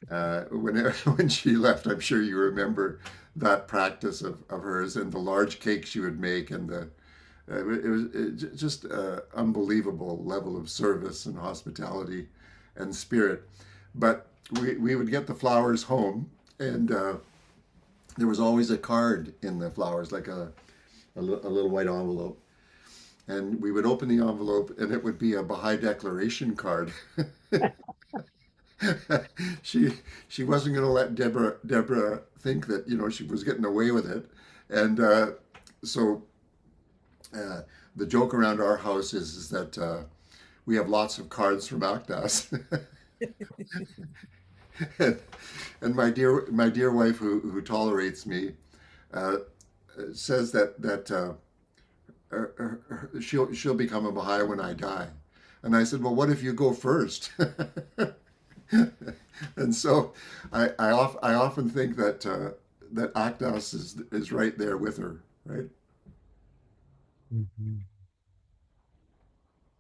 S1: When she left, I'm sure you remember that practice of hers, and the large cake she would make, and it was just unbelievable level of service and hospitality and spirit. But we would get the flowers home, and there was always a card in the flowers, like a little white envelope. And we would open the envelope, and it would be a Baha'i declaration card. She wasn't going to let Deborah think that she was getting away with it, and so the joke around our house is that we have lots of cards from Akdas. and my dear wife, who tolerates me, says that she'll become a Baha'i when I die. And I said, well, what if you go first? And so I often think that that Akdas is right there with her, right?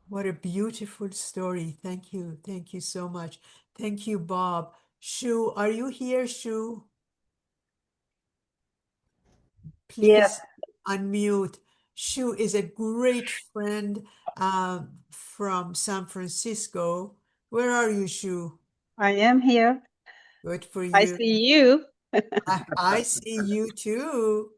S3: What a beautiful story. Thank you. Thank you so much. Thank you, Bob. Shu, are you here, Shu? Please
S7: Yes,
S3: unmute. Shu is a great friend from San Francisco. Where are you, Shu?
S7: I am here.
S3: Good for
S7: I
S3: you.
S7: see you.
S3: I see you too.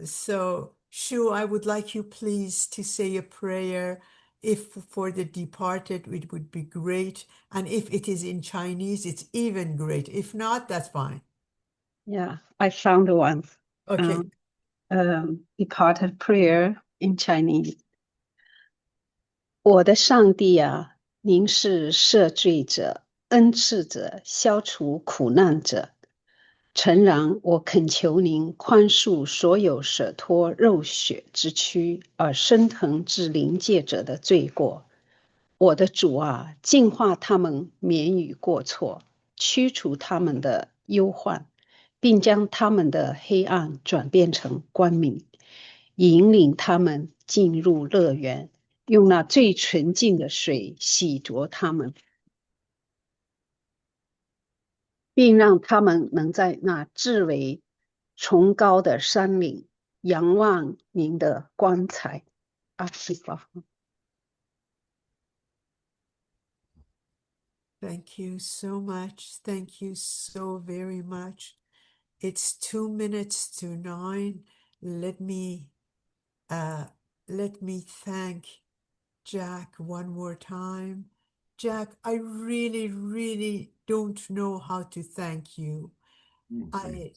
S3: So, Shu, I would like you please to say a prayer. If for the departed, it would be great. And if it is in Chinese, it's even great. If not, that's fine.
S7: Yeah, I found one.
S3: Okay.
S7: Departed prayer in Chinese. 我的上帝啊，您是赦罪者、恩赐者、消除苦难者。诚然，我恳求您宽恕所有舍脱肉血之躯而升腾至灵界者的罪过。我的主啊，净化他们免于过错，驱除他们的忧患，并将他们的黑暗转变成光明，引领他们进入乐园，用那最纯净的水洗濯他们，并让他们能在那至为崇高的山岭仰望您的光彩。阿弥陀佛。
S3: Thank you so much. Thank you so very much. It's 2 minutes to 9. Let me thank Jack one more time. Jack, I really, really don't know how to thank you. I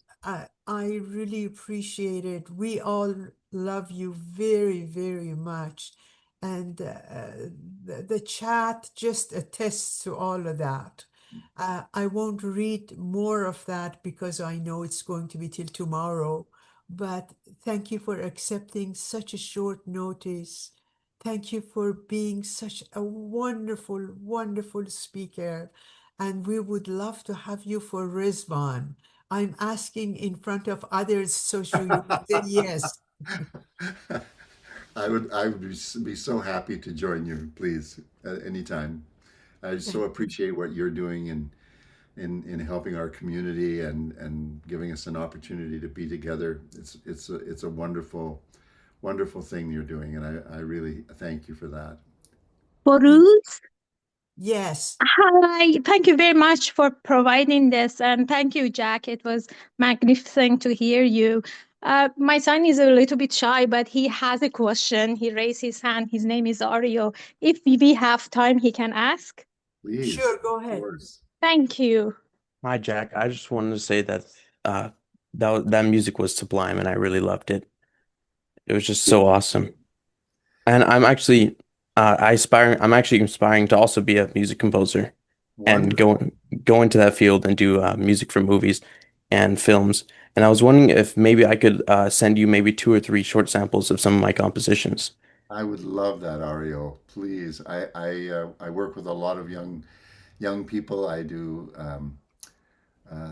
S3: really appreciate it. We all love you very, very much. And the chat just attests to all of that. I won't read more of that because I know it's going to be till tomorrow. But thank you for accepting such a short notice. Thank you for being such a wonderful, wonderful speaker. And we would love to have you for Rizwan. I'm asking in front of others, so sure you would say yes.
S1: I would be so happy to join you, please, at any time. I so appreciate what you're doing in helping our community and giving us an opportunity to be together. It's a wonderful wonderful thing you're doing, and I really thank you for that.
S8: Bruce,
S3: Yes.
S8: hi. Thank you very much for providing this. And thank you, Jack. It was magnificent to hear you. My son is a little bit shy, but he has a question. He raised his hand. His name is Ario. If we have time, he can ask.
S1: Please,
S3: Sure, go
S1: of
S3: ahead.
S1: course.
S8: Thank you.
S9: Hi, Jack. I just wanted to say that that music was sublime, and I really loved it. It was just so awesome. And I'm actually I'm actually aspiring to also be a music composer and
S1: Wonderful.
S9: go into that field and do music for movies and films. And I was wondering if maybe I could send you maybe 2 or 3 short samples of some of my compositions.
S1: I would love that, Ario. Please. I work with a lot of young people. I do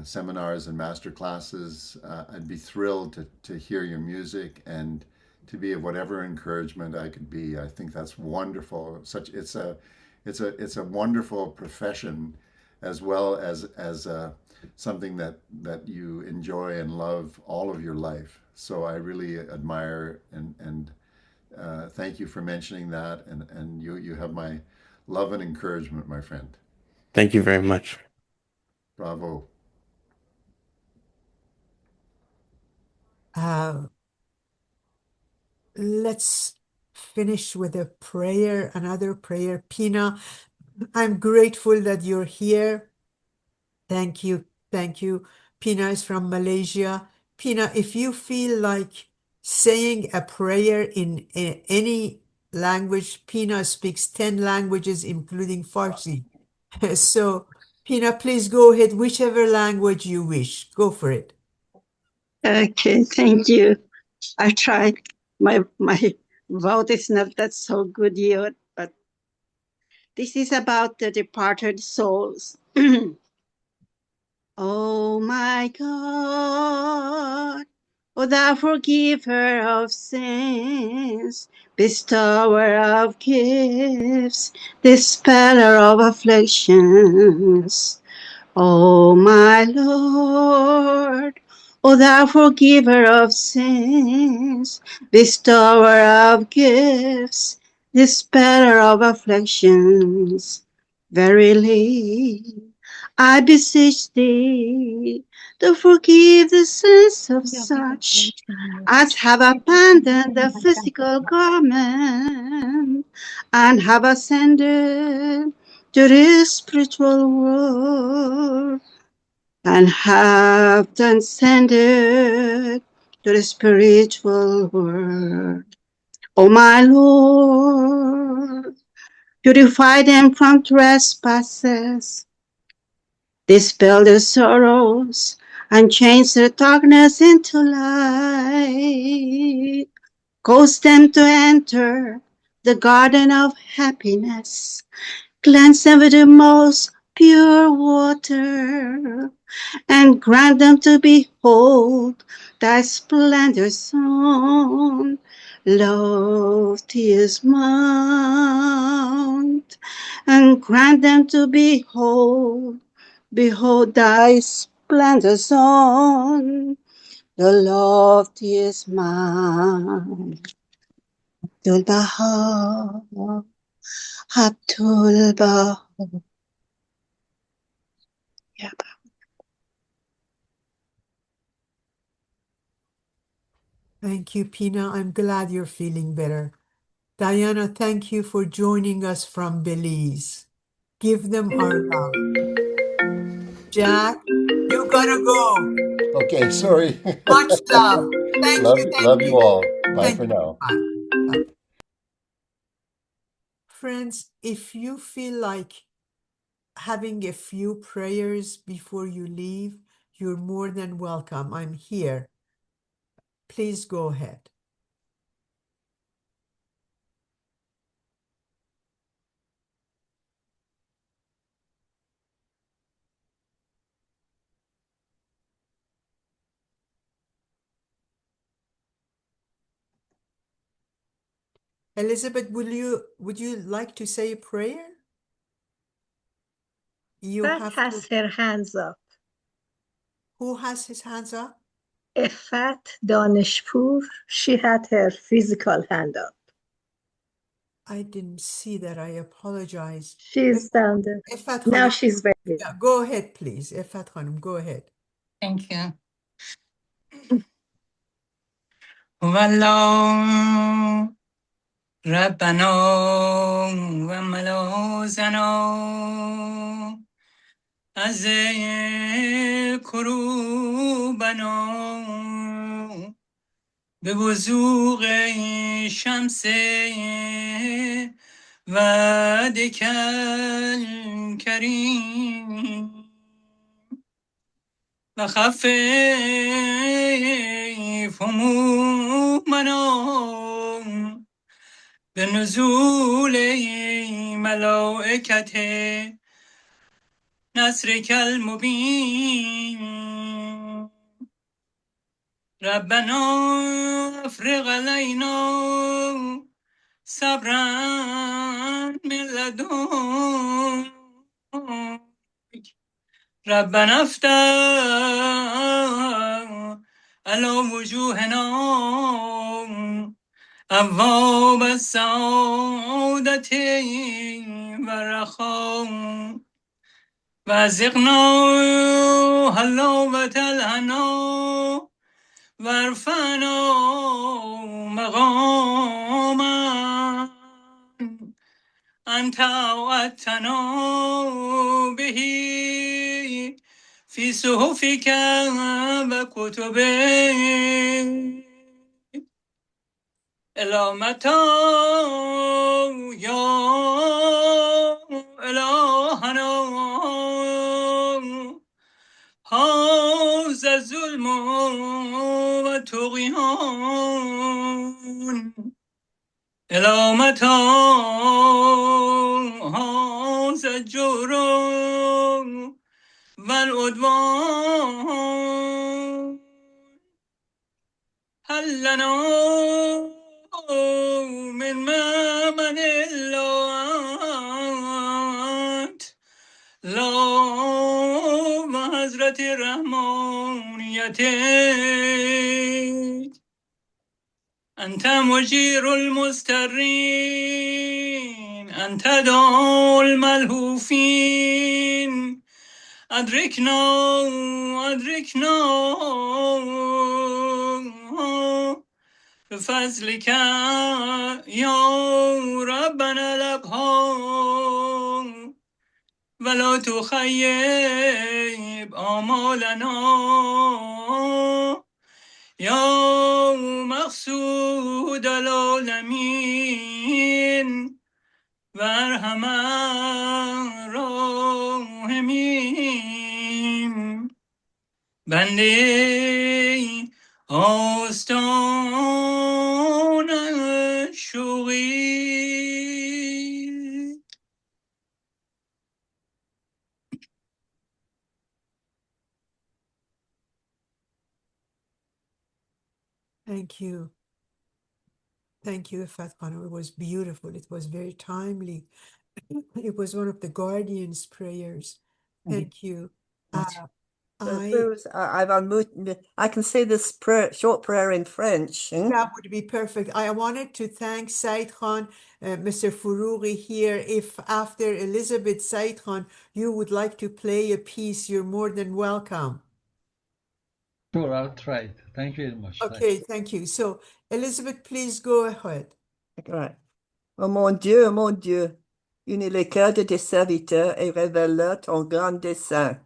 S1: seminars and master classes. I'd be thrilled to hear your music and to be of whatever encouragement I could be. I think that's wonderful. It's a wonderful profession, as well as something that you enjoy and love all of your life. So I really admire and thank you for mentioning that. And you have my love and encouragement, my friend.
S9: Thank you very much.
S1: Bravo.
S3: Let's finish with a prayer, another prayer. Pina, I'm grateful that you're here. Thank you. Thank you. Pina is from Malaysia. Pina, if you feel like saying a prayer in any language, Pina speaks 10 languages, including Farsi. So, Pina, please go ahead, whichever language you wish. Go for it.
S7: Okay, thank you. I tried. My vote is not that so good yet, but this is about the departed souls. Oh my God, O thou forgiver of sins, bestower of gifts, dispeller of afflictions. O my Lord, O thou forgiver of sins, bestower of gifts, dispeller of afflictions. Verily, I beseech thee to forgive the sins of such as have abandoned the physical garment and have ascended to the spiritual world and have transcended to the spiritual world. O my Lord, purify them from trespasses, dispel their sorrows, and change their darkness into light. Cause them to enter the garden of happiness. Cleanse them with the most pure water, and grant them to behold thy splendorous Son, loftiest mount, and grant them to behold thy splendorous Son, the loftiest mount. Abdul Baha, Abdul Baha. Yeah.
S3: Thank you, Pina. I'm glad you're feeling better. Diana, thank you for joining us from Belize. Give them our love. Jack, you gotta go.
S1: Okay, sorry.
S3: Much love. Thank you. Thank
S1: Love you
S3: you.
S1: all. Bye
S3: Thank
S1: for
S3: you.
S1: now.
S3: Bye. Bye. Friends, if you feel like having a few prayers before you leave, you're more than welcome. I'm here. Please go ahead. Elizabeth, would you like to say a prayer? You
S8: Jack
S3: have
S8: has
S3: to.
S8: her hands up.
S3: Who has his hands up?
S10: Effat Daneshpur, she had her physical hand up.
S3: I didn't see that. I apologize.
S10: She's down there.
S3: Efat
S10: Now
S3: Khanum,
S10: she's ready.
S3: yeah, go ahead, please. Efat Khanum, go ahead.
S11: Thank you. Wallah, Rabbana, wa malazana, azay kurubana, بوزوغ شمس وعدك الكريم وخفف همومنا بنزول ملائكة نصرك المبين ربنا افرغ علينا صبرا من لدنك ربنا افتح على وجوهنا أبواب السعادة والرخاء وازقنا حلاوة الهنا وارفعنا مقاما أنت وعدتنا به في صحفك وكتبك إلى متى يا إلهنا هذا الظلم والطغيان إلى متى هذا الجور والعدوان هل لنا من مامن إلا أنت اللهم حضرت رحمانیتك أنت مجير المضطرين أنت داعي الملهوفين أدركنا بفضلك يا ربنا الأبهار ولا تخيب آمالنا يا مقصود العالمين وارحم الراحمين بنده آستان شوقی.
S3: Thank you. Thank you, Efat Khanum. It was beautiful. It was very timely. It was one of the guardians' prayers. Thank you.
S12: Bruce, I can say this short prayer in French.
S3: That would be perfect. I wanted to thank Said Khan, Mr. Furughi here. If after Elizabeth Said Khan, you would like to play a piece, you're more than welcome.
S13: Sure, I'll try it. Thank you very much.
S3: Okay, thank you. So, Elizabeth, please go ahead.
S12: Right. Oh mon Dieu, unis les cœurs de tes serviteurs et révèle-leur ton grand dessein.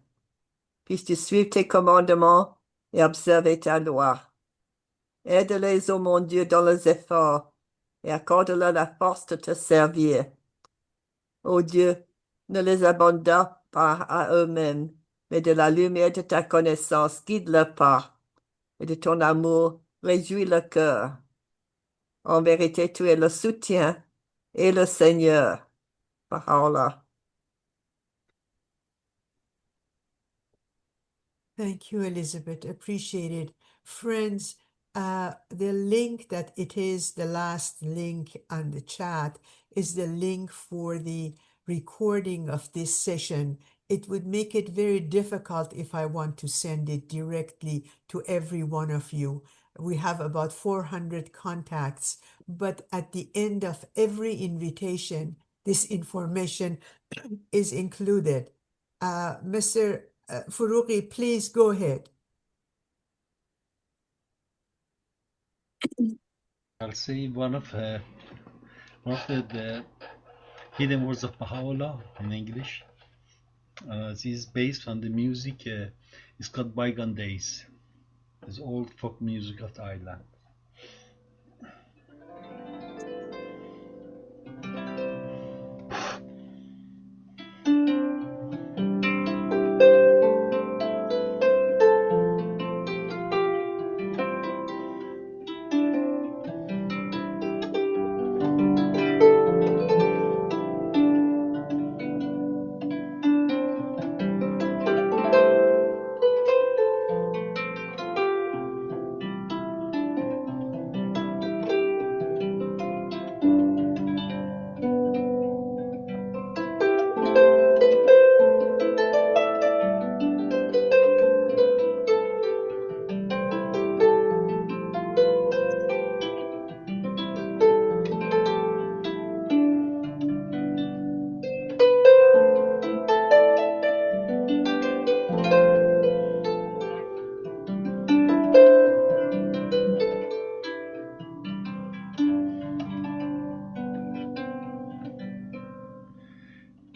S12: Puisses-tu suivre tes commandements et observer ta loi. Aide-les, ô mon Dieu, dans leurs efforts et accorde-leur la force de te servir. Ô Dieu, ne les abandonne pas à eux-mêmes, mais de la lumière de ta connaissance guide leur pas et de ton amour réjouis leur cœur. En vérité, tu es le soutien et le Seigneur. Baha'u'llah.
S3: Thank you, Elizabeth. Appreciate it. Friends, the link that it is the last link on the chat is the link for the recording of this session. it would make it very difficult if I want to send it directly to every one of you. We have about 400 contacts, but at the end of every invitation, this information is included. Mr. Furuqi, please go ahead.
S13: I'll say one of the hidden words of Baha'u'llah in English. This is based on the music. It's called Bygone Days. It's old folk music of the island.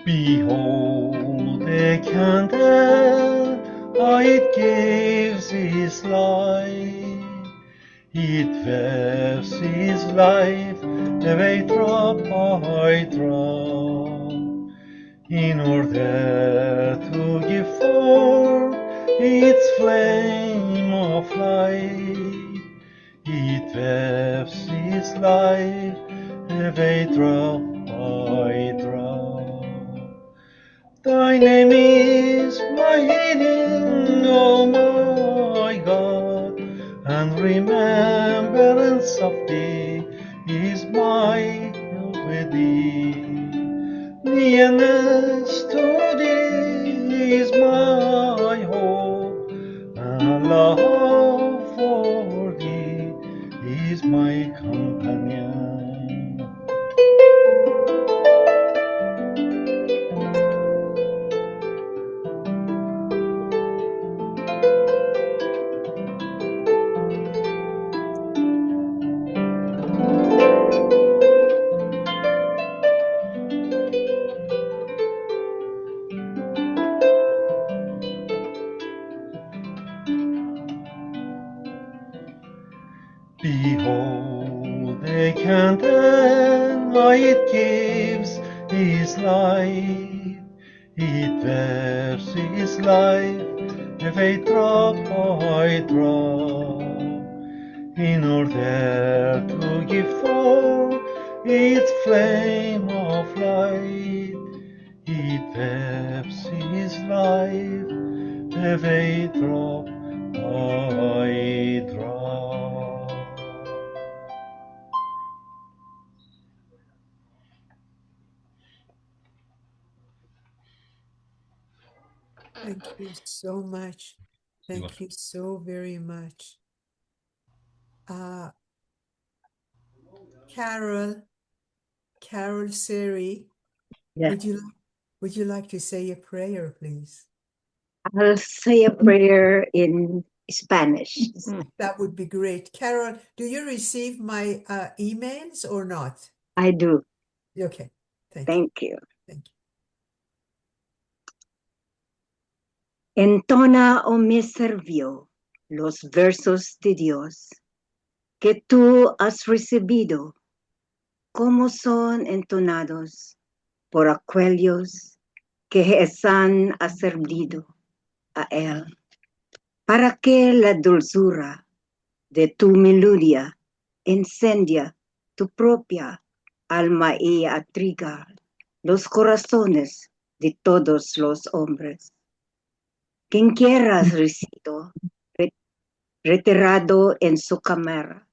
S13: Behold the candle, how it gives its light. It weaves its life away drop by drop, in order to give forth its flame of light. It weaves its life away drop by drop. Thy name is my healing, O my God, and remembrance of thee is my help with thee. Nearness to thee is my hope, and love for thee is my companion. Behold the candle, how it gives its light. It wears its life away drop by drop, in order to give forth its flame of light. It wears its life away drop by drop.
S3: Thank you so much. Thank you so very much. Carol Seri,
S10: Yes.
S3: would you like to say a prayer, please?
S10: I'll say a prayer in Spanish.
S3: That would be great. Carol, do you receive my emails or not?
S10: I do.
S3: Okay, thank you.
S10: Thank you.
S3: Thank you.
S10: Entona, oh mi servio, los versos de Dios que tú has recibido, como son entonados por aquellos que están servido a Él, para que la dulzura de tu melodía encienda tu propia alma y atriga los corazones de todos los hombres. Quien quiera recido, retirado en su cámara,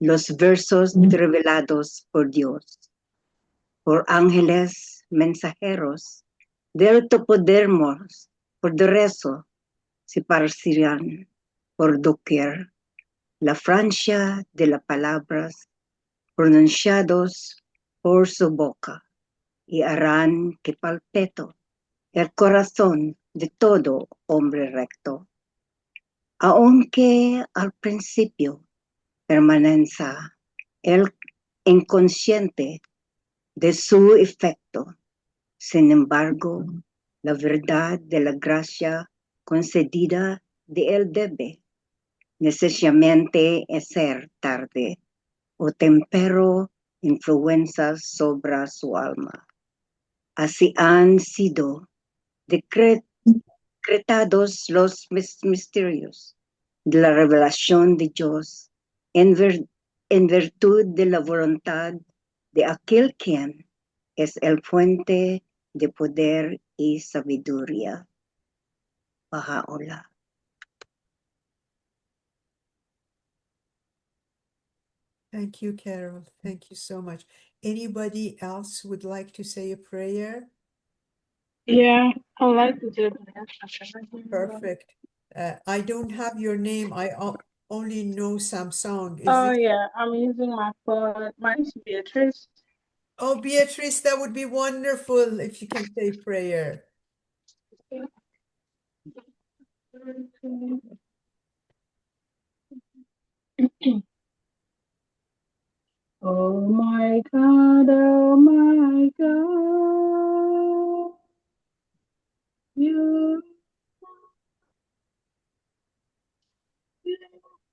S10: los versos revelados por Dios, por ángeles mensajeros Del topodermos, por de rezo, se parcirán por doquier la Francia de las palabras pronunciados por su boca y harán que palpeto el corazón de todo hombre recto, aunque al principio permanezca el inconsciente de su efecto. Sin embargo, la verdad de la gracia concedida de él debe necesariamente ser tarde o tempero influencias sobre su alma. Así han sido decretados los misterios de la revelación de Dios en virtud de la voluntad de aquel quien es el fuente de poder y sabiduría. Baha'u'llah.
S3: Thank you, Carol. Thank you so much. Anybody else would like to say a prayer?
S4: Yeah, I like to do that.
S3: Perfect. I don't have your name. I only know some song. Is
S4: Oh
S3: it?
S4: yeah, I'm using my phone. My name's Beatrice.
S3: Oh, Beatrice, that would be wonderful if you can say prayer.
S4: Oh my God, oh my God, you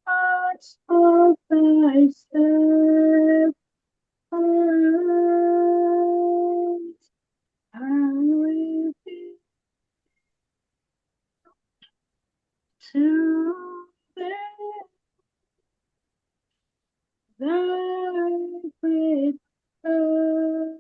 S4: parts of thyself, and will be to them thy great love.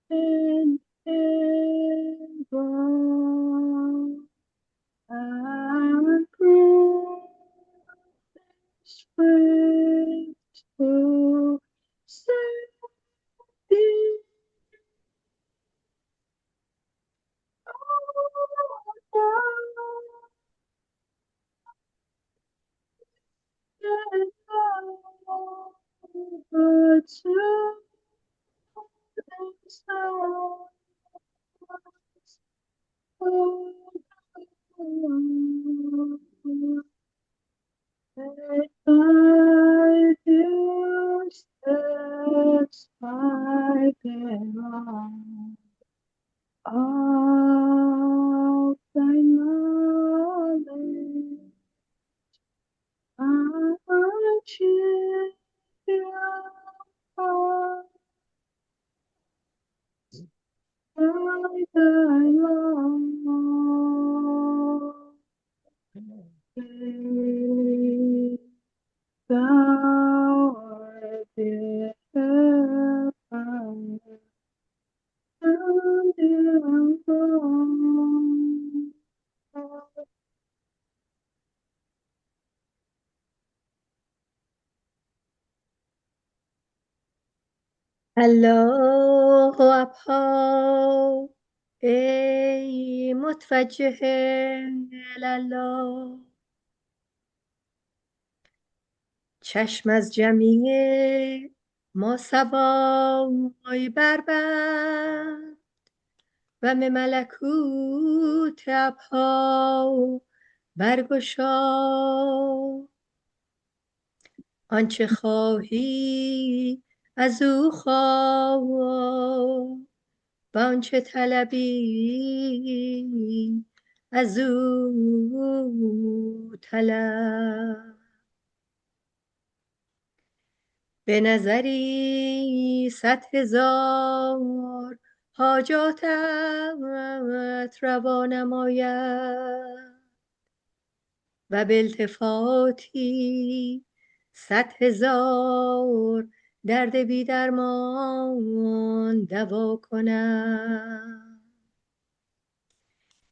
S4: And ever our greatest faithful Savior, but to themselves. By your steps I belong. Of thy knowledge, I choose by thy love. Thou art the heaven, and the throne.
S10: الله أبها ای متوجه الله چشم از جمیع ما سوای بربند و به ملکوت ابها برگشا آنچه خواهی از او خواه و آنچه طلبی از او طلب
S14: به نظری 100,000 حاجاتت روا نماید و به التفاتی 100,000 درد بی درمان دوا کنم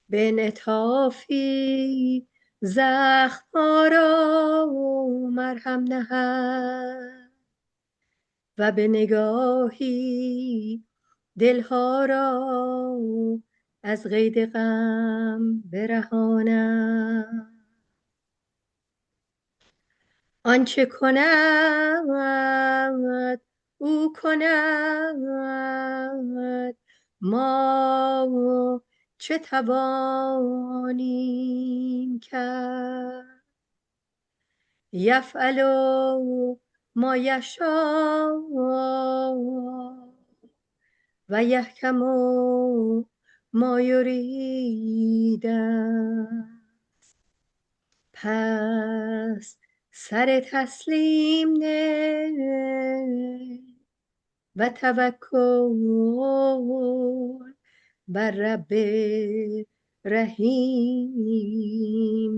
S14: به انعطافی زخم‌ها را مرهم نهد و به نگاهی دلها را از قید غم برهانم آنچه کند او کند ما چه توانیم کرد یفعل ما یشاء و یحکم ما یرید پس سر تسلیم نه و توکل بر رب رحیم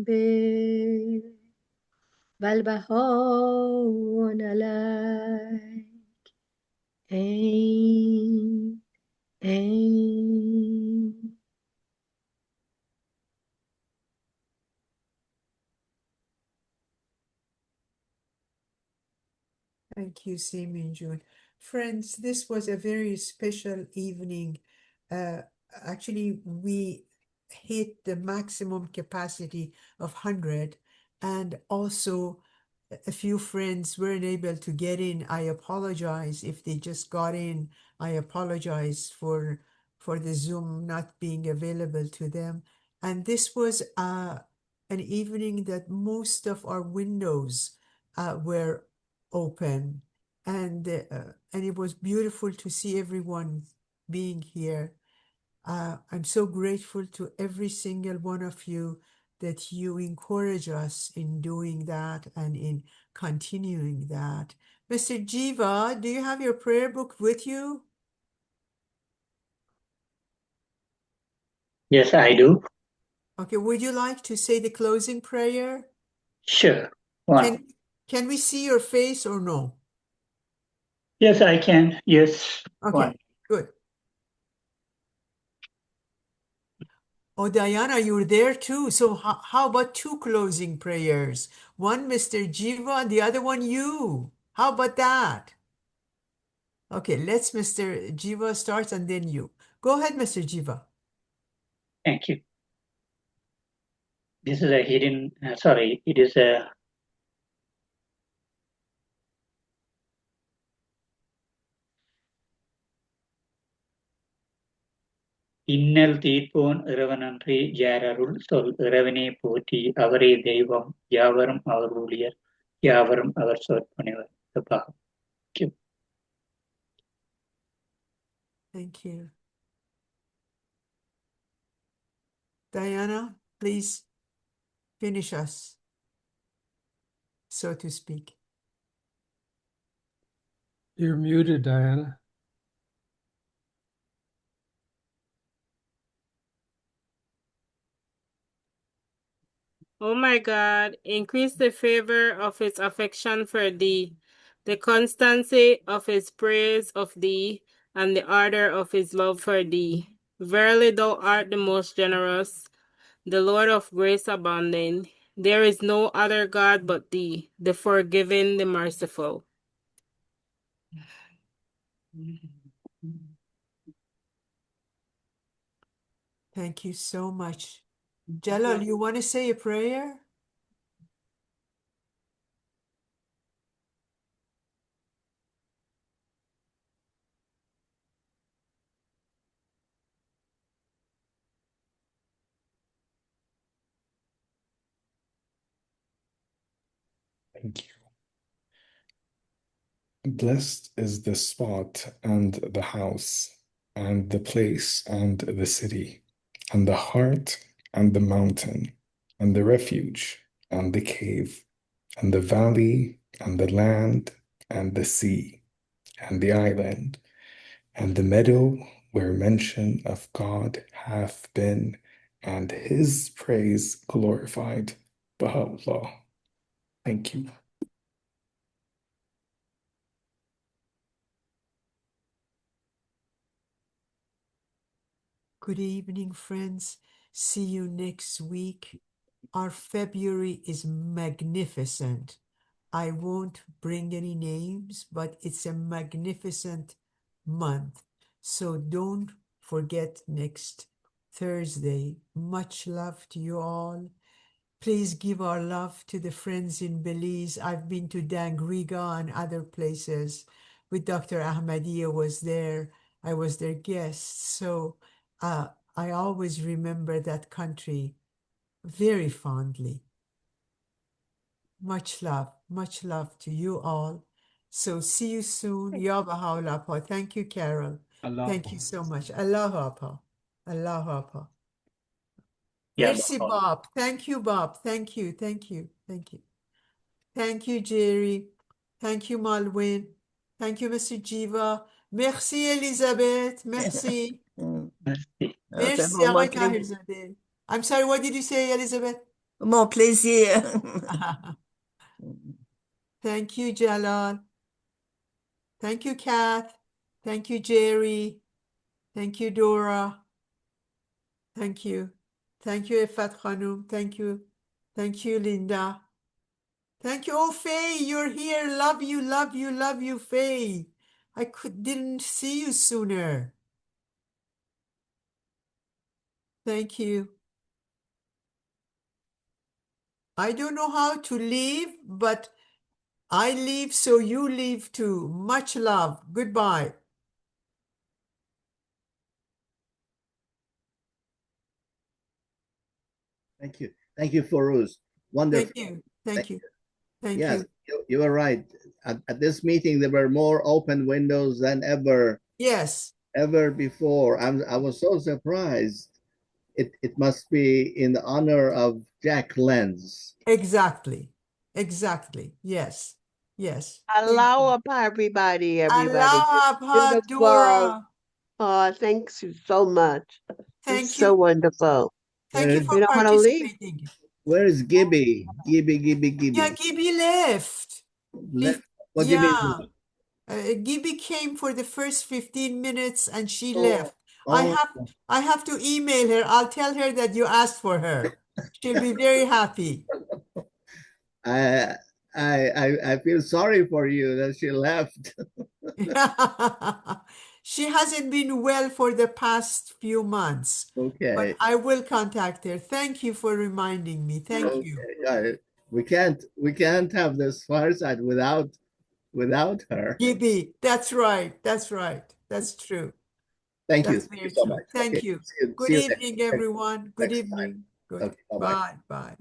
S14: به والبهان علیک این
S3: Thank you, Simi Jun. Friends, this was a very special evening. Actually, we hit the maximum capacity of 100, and also a few friends weren't able to get in. I apologize if they just got in. I apologize for the Zoom not being available to them. And this was an evening that most of our windows were open, and it was beautiful to see everyone being here. I'm so grateful to every single one of you that you encourage us in doing that and in continuing that. Mr. Jiva, do you have your prayer book with you?
S15: Yes, I do.
S3: Okay, would you like to say the closing prayer?
S15: Sure. One.
S3: Can we see your face or no?
S15: Yes, I can. Yes.
S3: Okay,
S15: One.
S3: good. Oh, Diana, you're there too. So how about two closing prayers? One, Mr. Jiva, and the other one, you. How about that? Okay, let's Mr. Jiva start and then you. Go ahead, Mr. Jiva.
S15: Thank you. This is a hidden, sorry, it is a இன்னல் தீர்ப்போன் இறைவனன்றி யாரருள் சொல் இறைவனே போற்றி அவரே தெய்வம் யாவரும் அவர் ஊழியர் யாவரும் அவர் சொற்பணிவர். Thank you.
S3: Thank you. Diana, please finish us, so to speak.
S5: You're muted, Diana.
S4: O my God, increase the favor of his affection for thee, the constancy of his praise of thee, and the ardor of his love for thee. Verily thou art the most generous, the Lord of grace abounding. There is no other God but thee, the forgiving, the merciful.
S3: Thank you so much. Jalal, you want to say a prayer?
S16: Thank you. Blessed is the spot and the house, and the place and the city, and the heart and the mountain, and the refuge and the cave, and the valley and the land and the sea, and the island, and the meadow where mention of God hath been, and his praise glorified. Baha'u'llah. Thank you.
S3: Good evening, friends. See you next week. Our February is magnificent. I won't bring any names, but it's a magnificent month. So don't forget next Thursday. Much love to you all. Please give our love to the friends in Belize. I've been to Dangriga and other places with Dr. Ahmadiyya was there. I was their guest. So I always remember that country very fondly. Much love to you all. So see you soon. Ya Baha'u'llah. Thank you, Carol. Thank you so much. Allahu Akbar. Allahu Akbar.
S15: Yeah,
S3: Merci, Bob. Thank you, Bob. Thank you. Thank you. Thank you. Thank you, Jerry. Thank you, Malwin. Thank you, Mr. Jiva. Merci, Elizabeth. Merci.
S12: C'est
S3: Merci,
S12: vraiment
S3: Arrête, Elizabeth. I'm sorry, what did you say, Elizabeth?
S12: mon plaisir.
S3: Thank you, Jalal. Thank you, Kath. Thank you, Jerry. Thank you, Dora. Thank you. Thank you, Efat Khanum. Thank you. Thank you, Linda. Thank you. Oh, Faye, you're here. Love you, Faye. Didn't see you sooner. Thank you. I don't know how to leave, but I leave, so you leave too. Much love. Goodbye.
S17: Thank you. Thank you, Farouz. Wonderful.
S3: Thank you. Thank you. Thank
S17: Yes,
S3: you.
S17: you were right. At this meeting, there were more open windows than ever
S3: Yes.
S17: before. I was so surprised. It must be in honor of Jack Lenz.
S3: Exactly. Yes. Yes.
S18: Aloha, everybody.
S3: Aloha,
S18: Beautiful.
S3: Dora.
S18: Oh, thanks you so much.
S3: Thank
S18: It's
S3: you.
S18: so wonderful.
S3: Thank you for
S18: We don't want to leave.
S3: participating.
S17: Where is Gibby? Gibby.
S3: Yeah, Gibby left.
S17: What do you mean?
S3: Gibby came for the first 15 minutes and she
S17: Oh,
S3: left.
S17: oh.
S3: I have to email her. I'll tell her that you asked for her. She'll be very happy.
S17: I feel sorry for you that she left.
S3: She hasn't been well for the past few months.
S17: Okay.
S3: But I will contact her. Thank you for reminding me. Thank you.
S17: Yeah, we can't have this fireside without her.
S3: Gibby, that's right. That's true.
S17: Thank you.
S3: That's
S17: Thank
S3: very
S17: you so
S3: true.
S17: much.
S3: Thank
S17: Okay.
S3: you.
S17: See
S3: Good
S17: you
S3: evening, everyone. Good
S17: next time.
S3: evening. Good.
S17: Okay, bye-bye.
S3: Bye.